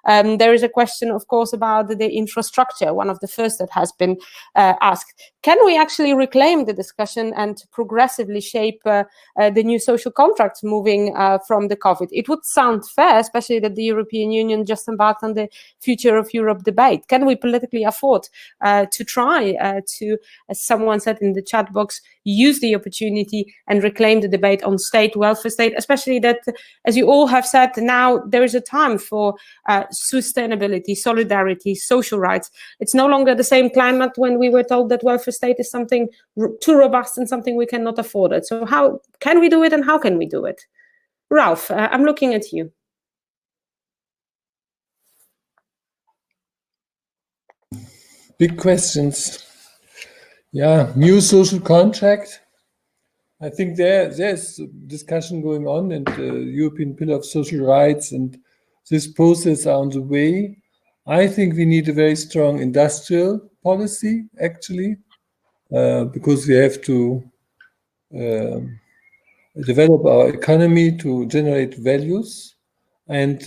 There is a question, of course, about the infrastructure, one of the first that has been asked. Can we actually reclaim the discussion and progressively shape the new social contract moving from the COVID? It would sound fair, especially that the European Union just embarked on the Future of Europe debate. Can we politically afford to try to, as someone said in the chat box, use the opportunity and reclaim the debate on state, welfare state, especially that, as you all have said, now there is a time for sustainability, solidarity, social rights. It's no longer the same climate when we were told that welfare state is something too robust and something we cannot afford it. So how can we do it and how can we do it? Ralph, I'm looking at you. Big questions. Yeah, new social contract. I think there's discussion going on, and the European Pillar of Social Rights and this process are on the way. I think we need a very strong industrial policy, actually, because we have to develop our economy to generate values. And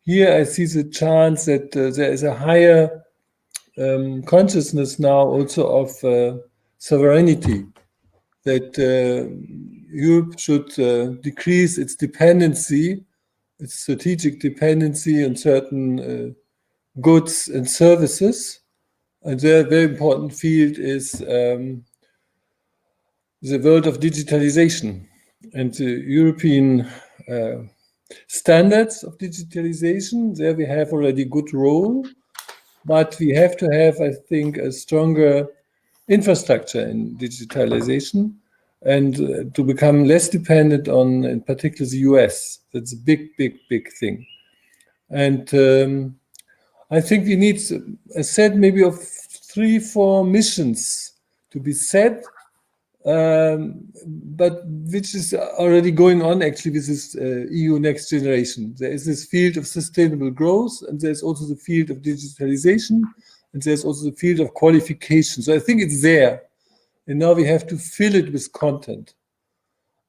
here I see the chance that there is a higher consciousness now also of sovereignty, that Europe should decrease its dependency, its strategic dependency on certain goods and services. And a very important field is the world of digitalization and the European standards of digitalization. There we have already a good role, but we have to have, I think, a stronger infrastructure in digitalization and to become less dependent on, in particular, the US. That's a big, big, big thing. And I think we need, I said, maybe of 3-4 missions to be set, but which is already going on actually with this EU Next Generation. There is this field of sustainable growth, and there's also the field of digitalization, and there's also the field of qualification. So I think it's there, and now we have to fill it with content.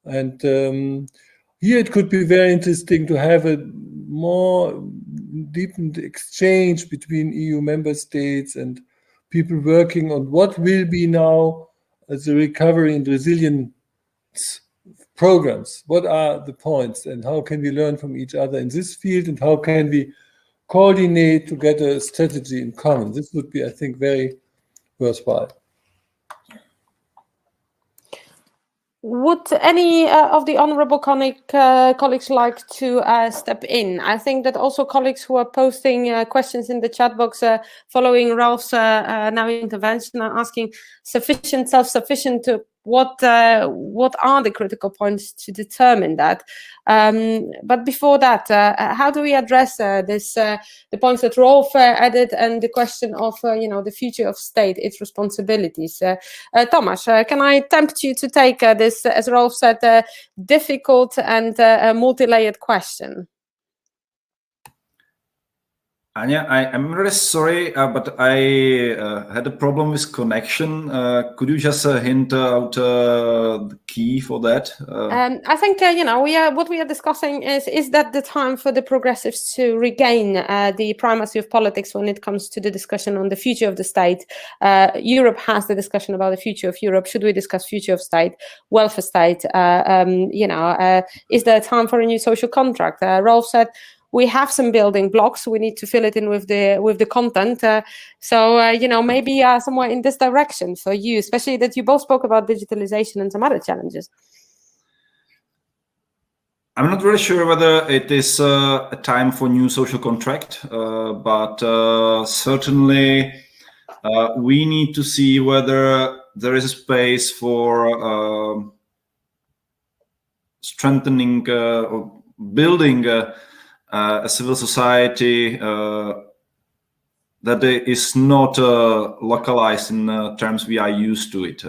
And here it could be very interesting to have a more deepened exchange between EU member states and people working on what will be now as the recovery and resilience programs. What are the points and how can we learn from each other in this field, and how can we coordinate to get a strategy in common? This would be, I think, very worthwhile. Would any of the honourable colleagues like to step in? I think that also colleagues who are posting questions in the chat box following Ralph's now intervention are asking sufficient, self-sufficient to what are the critical points to determine that? But before that, how do we address the points that Rolf added and the question of the future of state, its responsibilities? Tomáš, can I tempt you to take this, as Rolf said, difficult and multi-layered question? Anya, I'm really sorry, but I had a problem with connection. Could you just hint out the key for that? I think what we are discussing is that the time for the progressives to regain the primacy of politics when it comes to the discussion on the future of the state. Europe has the discussion about the future of Europe. Should we discuss future of state, welfare state? Is there time for a new social contract? Rolf said, we have some building blocks. We need to fill it in with the content. Maybe somewhere in this direction for you, especially that you both spoke about digitalization and some other challenges. I'm not really sure whether it is a time for new social contract, but certainly we need to see whether there is a space for strengthening or building a civil society that is not localized in terms we are used to it.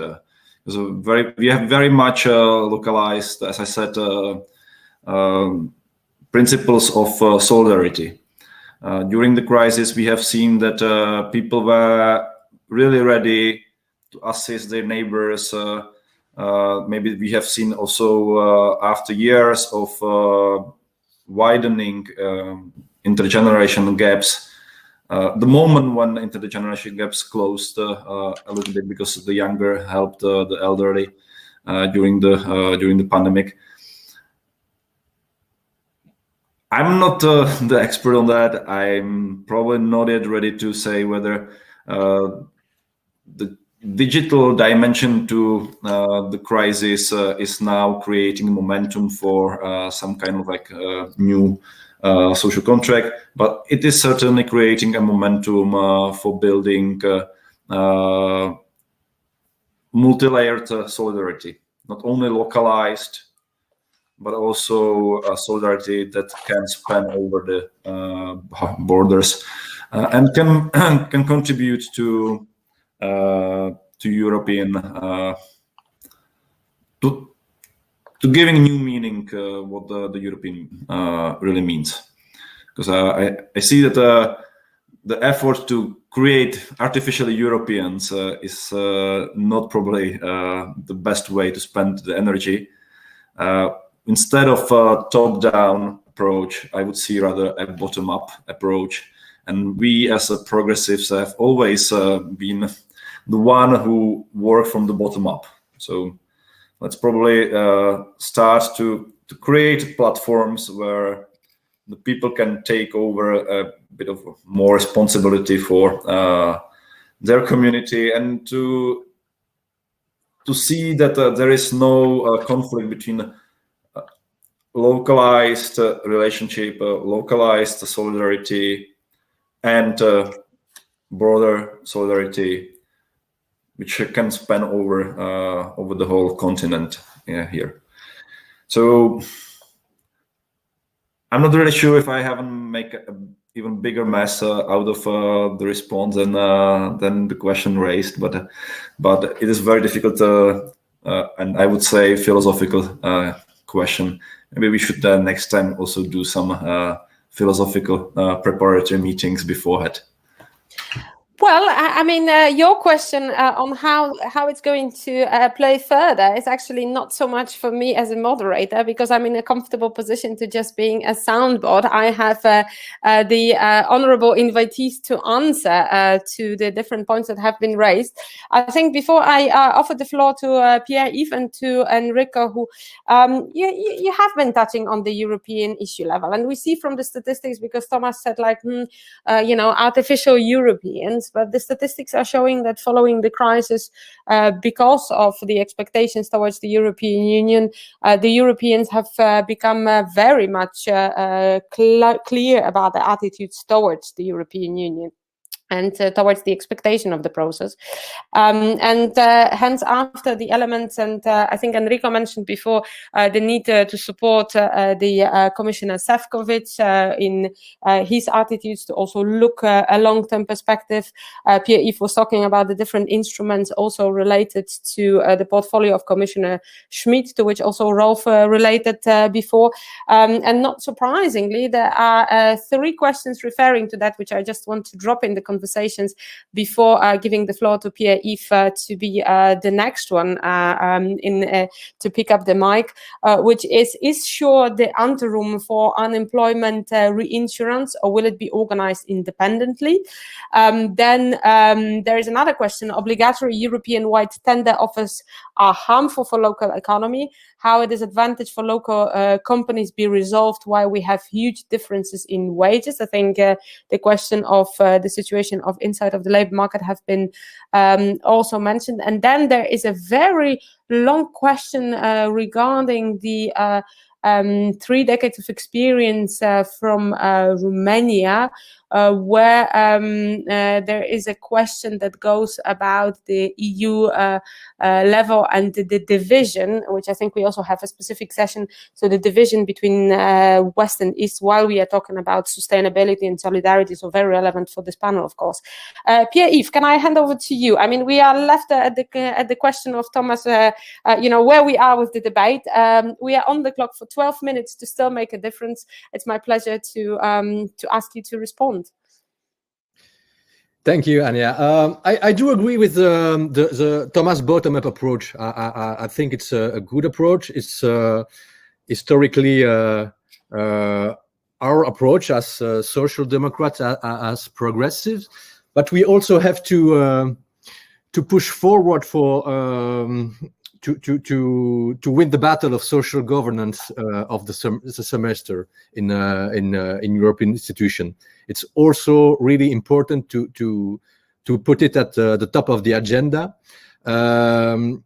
We have very much localized, as I said, principles of solidarity. During the crisis, we have seen that people were really ready to assist their neighbors. Maybe we have seen also after years of widening intergenerational gaps, the moment when intergenerational gaps closed a little bit because the younger helped the elderly during the pandemic. I'm not the expert on that. I'm probably not yet ready to say whether the digital dimension to the crisis is now creating momentum for some kind of like new social contract, but it is certainly creating a momentum for building multi-layered solidarity, not only localized, but also solidarity that can span over the borders and can contribute to European to giving new meaning what the European really means. Because I see that the effort to create artificially Europeans is not probably the best way to spend the energy. Instead of a top-down approach, I would see rather a bottom-up approach. And we as progressives have always been the one who work from the bottom up. So let's probably start to create platforms where the people can take over a bit of more responsibility for their community, and to see that there is no conflict between localized relationship, localized solidarity, and broader solidarity, which can span over the whole continent here. So I'm not really sure if I haven't make an even bigger mess out of the response than the question raised, but it is very difficult and I would say philosophical question. Maybe we should next time also do some philosophical preparatory meetings beforehand. Well, I mean, your question on how it's going to play further is actually not so much for me as a moderator, because I'm in a comfortable position to just being a soundboard. I have the honorable invitees to answer to the different points that have been raised. I think before I offer the floor to Pierre-Yves and to Enrico, who you have been touching on the European issue level, and we see from the statistics, because Tomás said like, you know, artificial Europeans. But the statistics are showing that following the crisis, because of the expectations towards the European Union, the Europeans have become very much clear about their attitudes towards the European Union and towards the expectation of the process. And hence, after the elements, and I think Enrico mentioned before, the need to support the Commissioner Šefčovič in his attitudes to also look a long-term perspective. Pierre-Yves was talking about the different instruments also related to the portfolio of Commissioner Schmid, to which also Rolf related before. And not surprisingly, there are 3 questions referring to that, which I just want to drop in the conversations before giving the floor to Pierre-Yves to be the next one to pick up the mic, which is sure the interim for unemployment reinsurance, or will it be organized independently? Then there is another question: obligatory European-wide tender offers are harmful for local economy. How a disadvantage for local companies be resolved while we have huge differences in wages? I think the question of the situation of inside of the labor market have been also mentioned. And then there is a very long question regarding the 3 decades of experience from Romania, where there is a question that goes about the EU level and the division, which I think we also have a specific session, so the division between West and East, while we are talking about sustainability and solidarity, so very relevant for this panel, of course. Pierre-Yves, can I hand over to you? I mean, we are left at the question of Thomas, you know, where we are with the debate. We are on the clock for 12 minutes to still make a difference. It's my pleasure to ask you to respond. Thank you, Anya. I do agree with the Thomas bottom-up approach. I think it's a good approach. It's historically our approach as social democrats, as progressives, but we also have to push forward for to win the battle of social governance of the semester in European institution. It's also really important to put it at the top of the agenda, and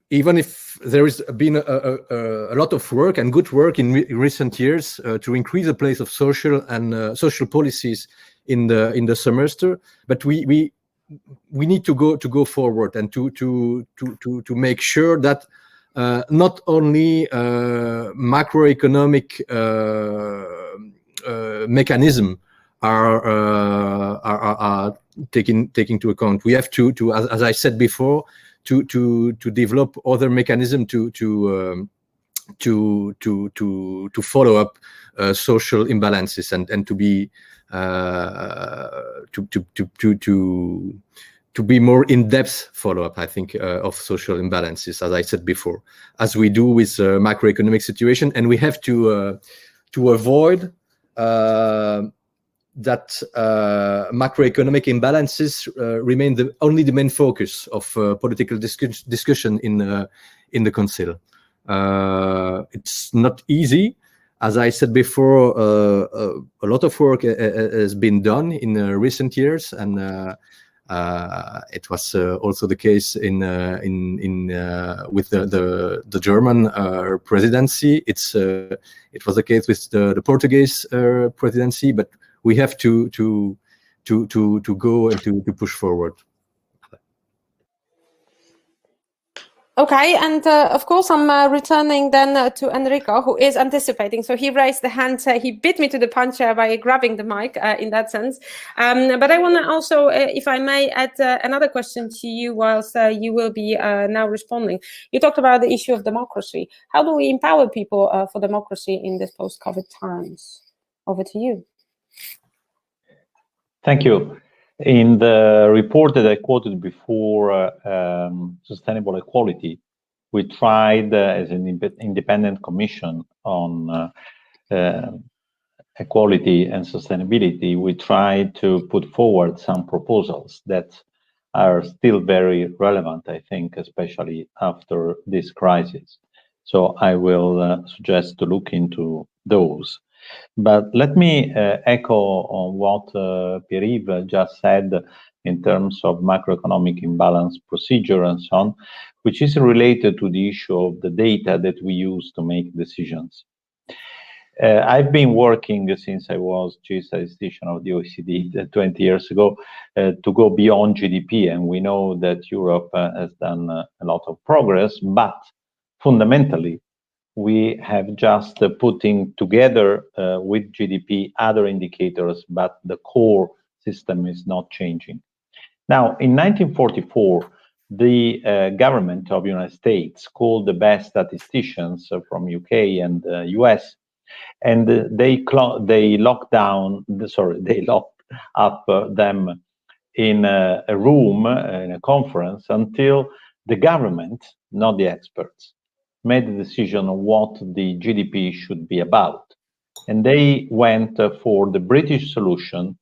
even if there has been a lot of work and good work in recent years to increase the place of social and social policies in the semester, but we need to go forward and to make sure that not only macroeconomic mechanism are taken into account. We have to as I said before, to develop other mechanism to follow up social imbalances and to be to be more in-depth follow-up, I think, of social imbalances, as I said before, as we do with macroeconomic situation, and we have to avoid that macroeconomic imbalances remain only the main focus of political discussion in the Council. It's not easy. As I said before, a lot of work has been done in recent years, and it was also the case in with the German presidency. It was the case with the Portuguese presidency, but we have to go and to push forward. Okay, and of course I'm returning then to Enrico, who is anticipating. So he raised the hand, he beat me to the punch by grabbing the mic in that sense. But I want to also, if I may, add another question to you whilst you will be now responding. You talked about the issue of democracy. How do we empower people for democracy in this post-COVID times? Over to you. Thank you. In the report that I quoted before, Sustainable Equality, we tried as an independent commission on equality and sustainability, we tried to put forward some proposals that are still very relevant, I think, especially after this crisis. So I will suggest to look into those. But let me echo on what Pierre-Yves just said in terms of macroeconomic imbalance procedure and so on, which is related to the issue of the data that we use to make decisions. I've been working since I was chief statistician of the OECD 20 years ago to go beyond GDP, and we know that Europe has done a lot of progress, but fundamentally, we have just putting together with GDP other indicators, but the core system is not changing. Now, in 1944, the government of the United States called the best statisticians from UK and US, and they locked up them in a room, in a conference, until the government, not the experts, made the decision on what the GDP should be about. And they went for the British solution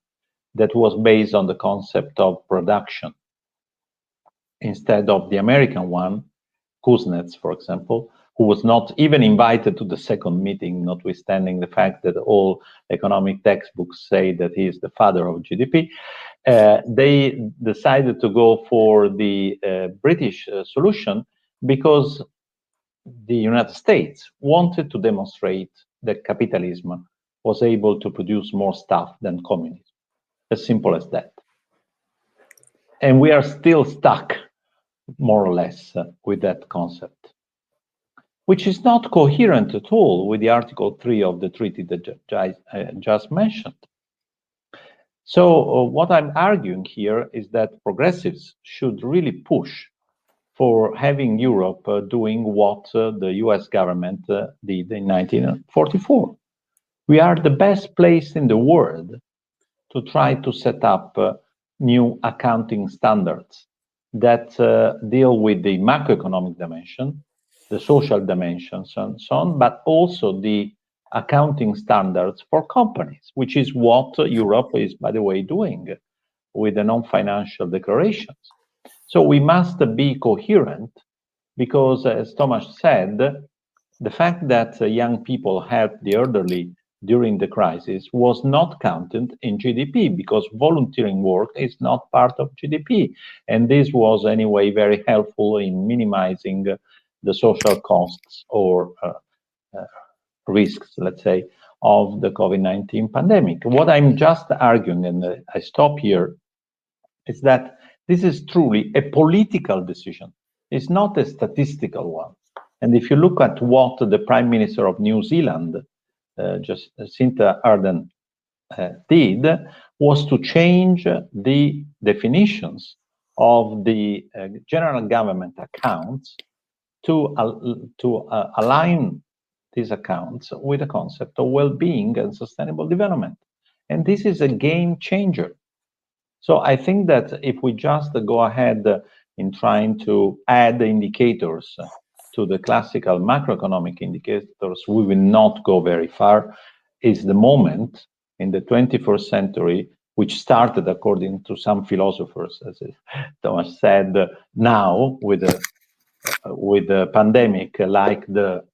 that was based on the concept of production, instead of the American one, Kuznets, for example, who was not even invited to the second meeting, notwithstanding the fact that all economic textbooks say that he is the father of GDP. They decided to go for the British solution because the United States wanted to demonstrate that capitalism was able to produce more stuff than communism. As simple as that. And we are still stuck, more or less, with that concept, which is not coherent at all with the Article 3 of the treaty that I just mentioned. So what I'm arguing here is that progressives should really push for having Europe doing what the US government did in 1944. We are the best place in the world to try to set up new accounting standards that deal with the macroeconomic dimension, the social dimensions, and so on, but also the accounting standards for companies, which is what Europe is, by the way, doing with the non-financial declarations. So we must be coherent because, as Tomás said, the fact that young people helped the elderly during the crisis was not counted in GDP because volunteering work is not part of GDP. And this was anyway very helpful in minimizing the social costs or risks, let's say, of the COVID-19 pandemic. What I'm just arguing, and I stop here, is that this is truly a political decision. It's not a statistical one. And if you look at what the Prime Minister of New Zealand, Jacinda Ardern, did, was to change the definitions of the general government accounts to align these accounts with the concept of well-being and sustainable development. And this is a game changer. So I think that if we just go ahead in trying to add indicators to the classical macroeconomic indicators, we will not go very far. Is the moment in the 21st century, which started, according to some philosophers, as Tomás said, now with the pandemic, like the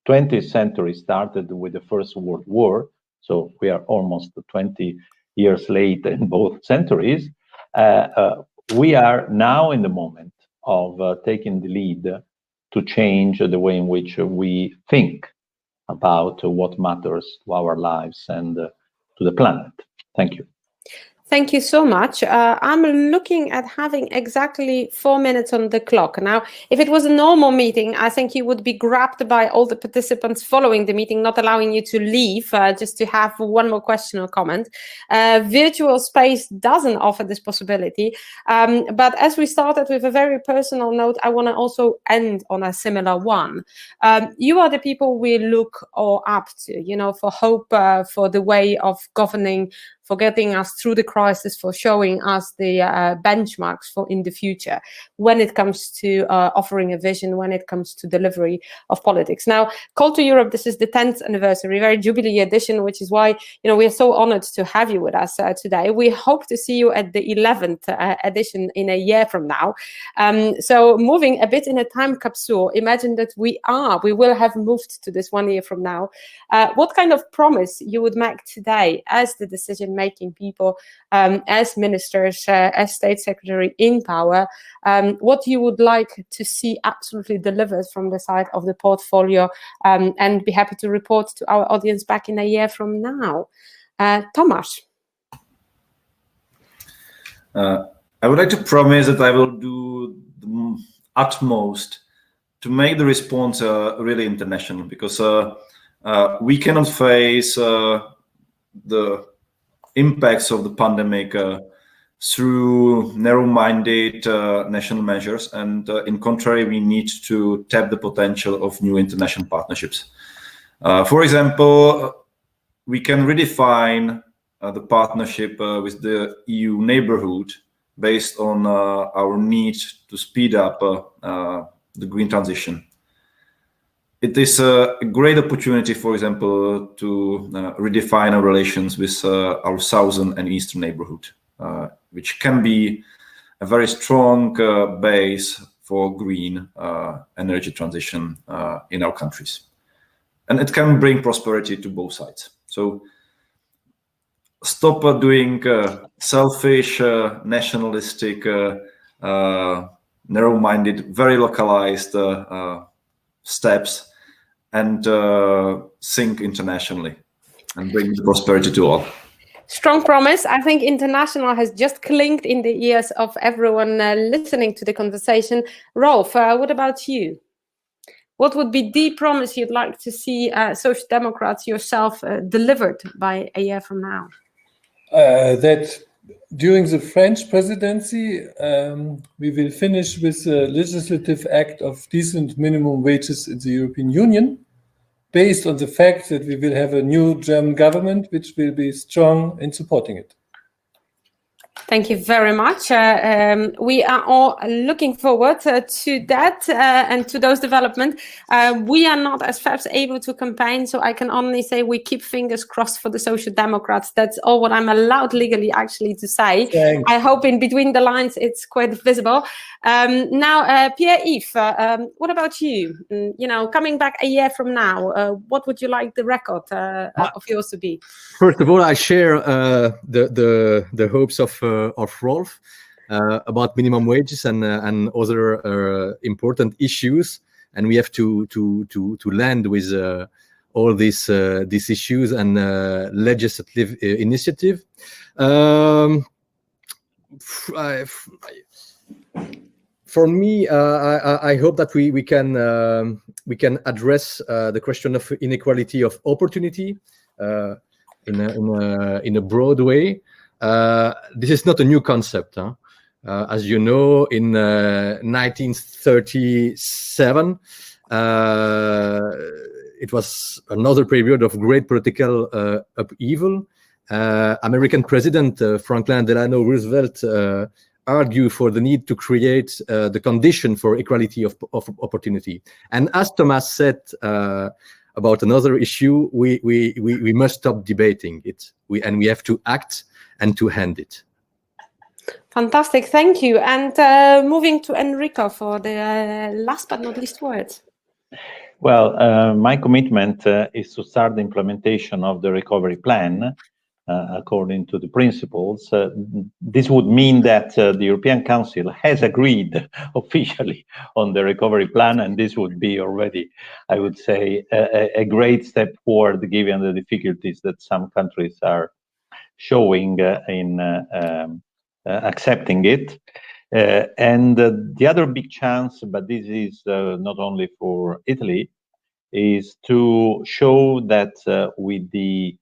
20th century started with the First World War. So we are almost 20 years late in both centuries. We are now in the moment of taking the lead to change the way in which we think about what matters to our lives and to the planet. Thank you. Thank you so much. I'm looking at having exactly 4 minutes on the clock. Now, if it was a normal meeting, I think you would be grabbed by all the participants following the meeting, not allowing you to leave, just to have one more question or comment. Virtual space doesn't offer this possibility. But as we started with a very personal note, I want to also end on a similar one. You are the people we look all up to, you know, for hope, for the way of governing, for getting us through the crisis, for showing us the benchmarks for in the future when it comes to offering a vision, when it comes to delivery of politics. Now, Call to Europe, this is the 10th anniversary, very jubilee edition, which is why, you know, we are so honored to have you with us today. We hope to see you at the 11th edition in a year from now. So moving a bit in a time capsule, imagine that we will have moved to this 1 year from now. What kind of promise you would make today as the decision-making people, as ministers, as state secretary in power, what you would like to see absolutely delivered from the side of the portfolio, and be happy to report to our audience back in a year from now. Tomás. I would like to promise that I will do the utmost to make the response really international, because we cannot face the impacts of the pandemic through narrow-minded national measures, and in contrary, we need to tap the potential of new international partnerships. For example, we can redefine the partnership with the EU neighborhood based on our need to speed up the green transition. It is a great opportunity, for example, to redefine our relations with our southern and eastern neighborhood, which can be a very strong base for green energy transition in our countries. And it can bring prosperity to both sides. So stop doing selfish, nationalistic, narrow-minded, very localized steps, and think internationally and bring prosperity to all. Strong promise. I think international has just clinked in the ears of everyone listening to the conversation. Rolf, what about you? What would be the promise you'd like to see Social Democrats yourself delivered by a year from now? That during the French presidency, we will finish with a legislative act of decent minimum wages in the European Union, based on the fact that we will have a new German government which will be strong in supporting it. Thank you very much. We are all looking forward to that and to those developments. We are not, as FEPS, able to campaign, so I can only say we keep fingers crossed for the Social Democrats. That's all what I'm allowed legally actually to say. Thanks. I hope in between the lines it's quite visible. Now, Pierre-Yves, what about you? You know, coming back a year from now, what would you like the record of yours to be? First of all, I share the hopes of Rolf about minimum wages and other important issues, and we have to land with all these issues and legislative initiative. For me, I hope that we can address the question of inequality of opportunity in a broad way. This is not a new concept. As you know, in 1937, it was another period of great political upheaval. American President Franklin Delano Roosevelt argued for the need to create the condition for equality of opportunity. And as Tomás said about another issue, we must stop debating it. We have to act and to hand it. Fantastic, thank you. And moving to Enrico for the last but not least words. Well, my commitment is to start the implementation of the recovery plan according to the principles. This would mean that the European Council has agreed officially on the recovery plan, and this would be already, I would say, a great step forward, given the difficulties that some countries are showing in accepting it. And the other big chance, but this is not only for Italy, is to show that with the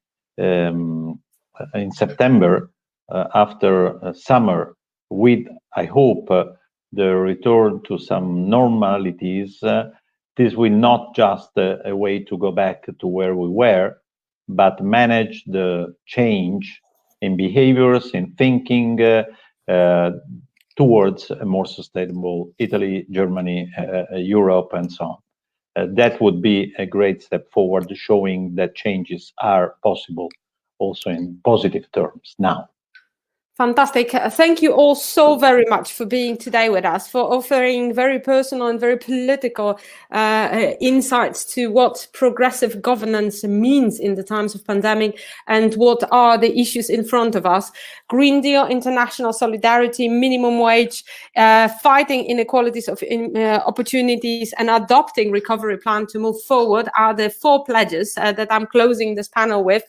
in September, after summer, with, I hope, the return to some normalities, this will not just a way to go back to where we were, but manage the change in behaviors, in thinking towards a more sustainable Italy, Germany, Europe, and so on. That would be a great step forward, showing that changes are possible also in positive terms now. Fantastic. Thank you all so very much for being today with us, for offering very personal and very political insights to what progressive governance means in the times of pandemic and what are the issues in front of us. Green Deal, international solidarity, minimum wage, fighting inequalities of opportunities, and adopting recovery plan to move forward are the 4 pledges that I'm closing this panel with.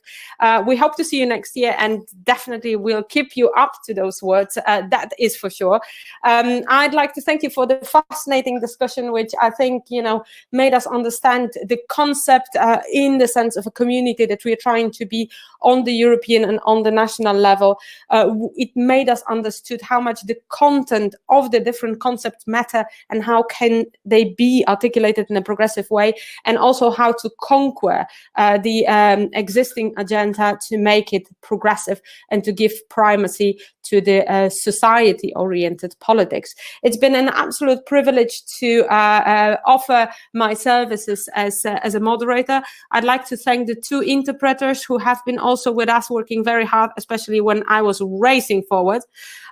We hope to see you next year, and definitely we'll keep you up to those words, that is for sure. I'd like to thank you for the fascinating discussion, which I think, you know, made us understand the concept in the sense of a community that we're trying to be on the European and on the national level. It made us understood how much the content of the different concepts matter and how can they be articulated in a progressive way, and also how to conquer the existing agenda to make it progressive and to give primacy to the society-oriented politics. It's been an absolute privilege to offer my services as a moderator. I'd like to thank the 2 interpreters who have been also with us working very hard, especially when I was racing forward.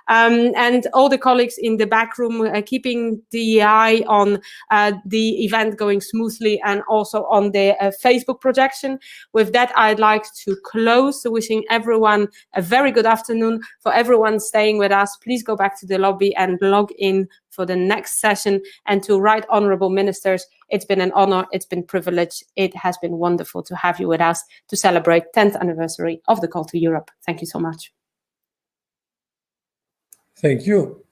And all the colleagues in the back room keeping the eye on the event going smoothly, and also on the Facebook projection. With that, I'd like to close, wishing everyone a very good afternoon. For everyone staying with us, please go back to the lobby and log in for the next session. And to Right Honourable Ministers, it's been an honour, it's been a privilege, it has been wonderful to have you with us to celebrate 10th anniversary of the Call to Europe. Thank you so much. Thank you.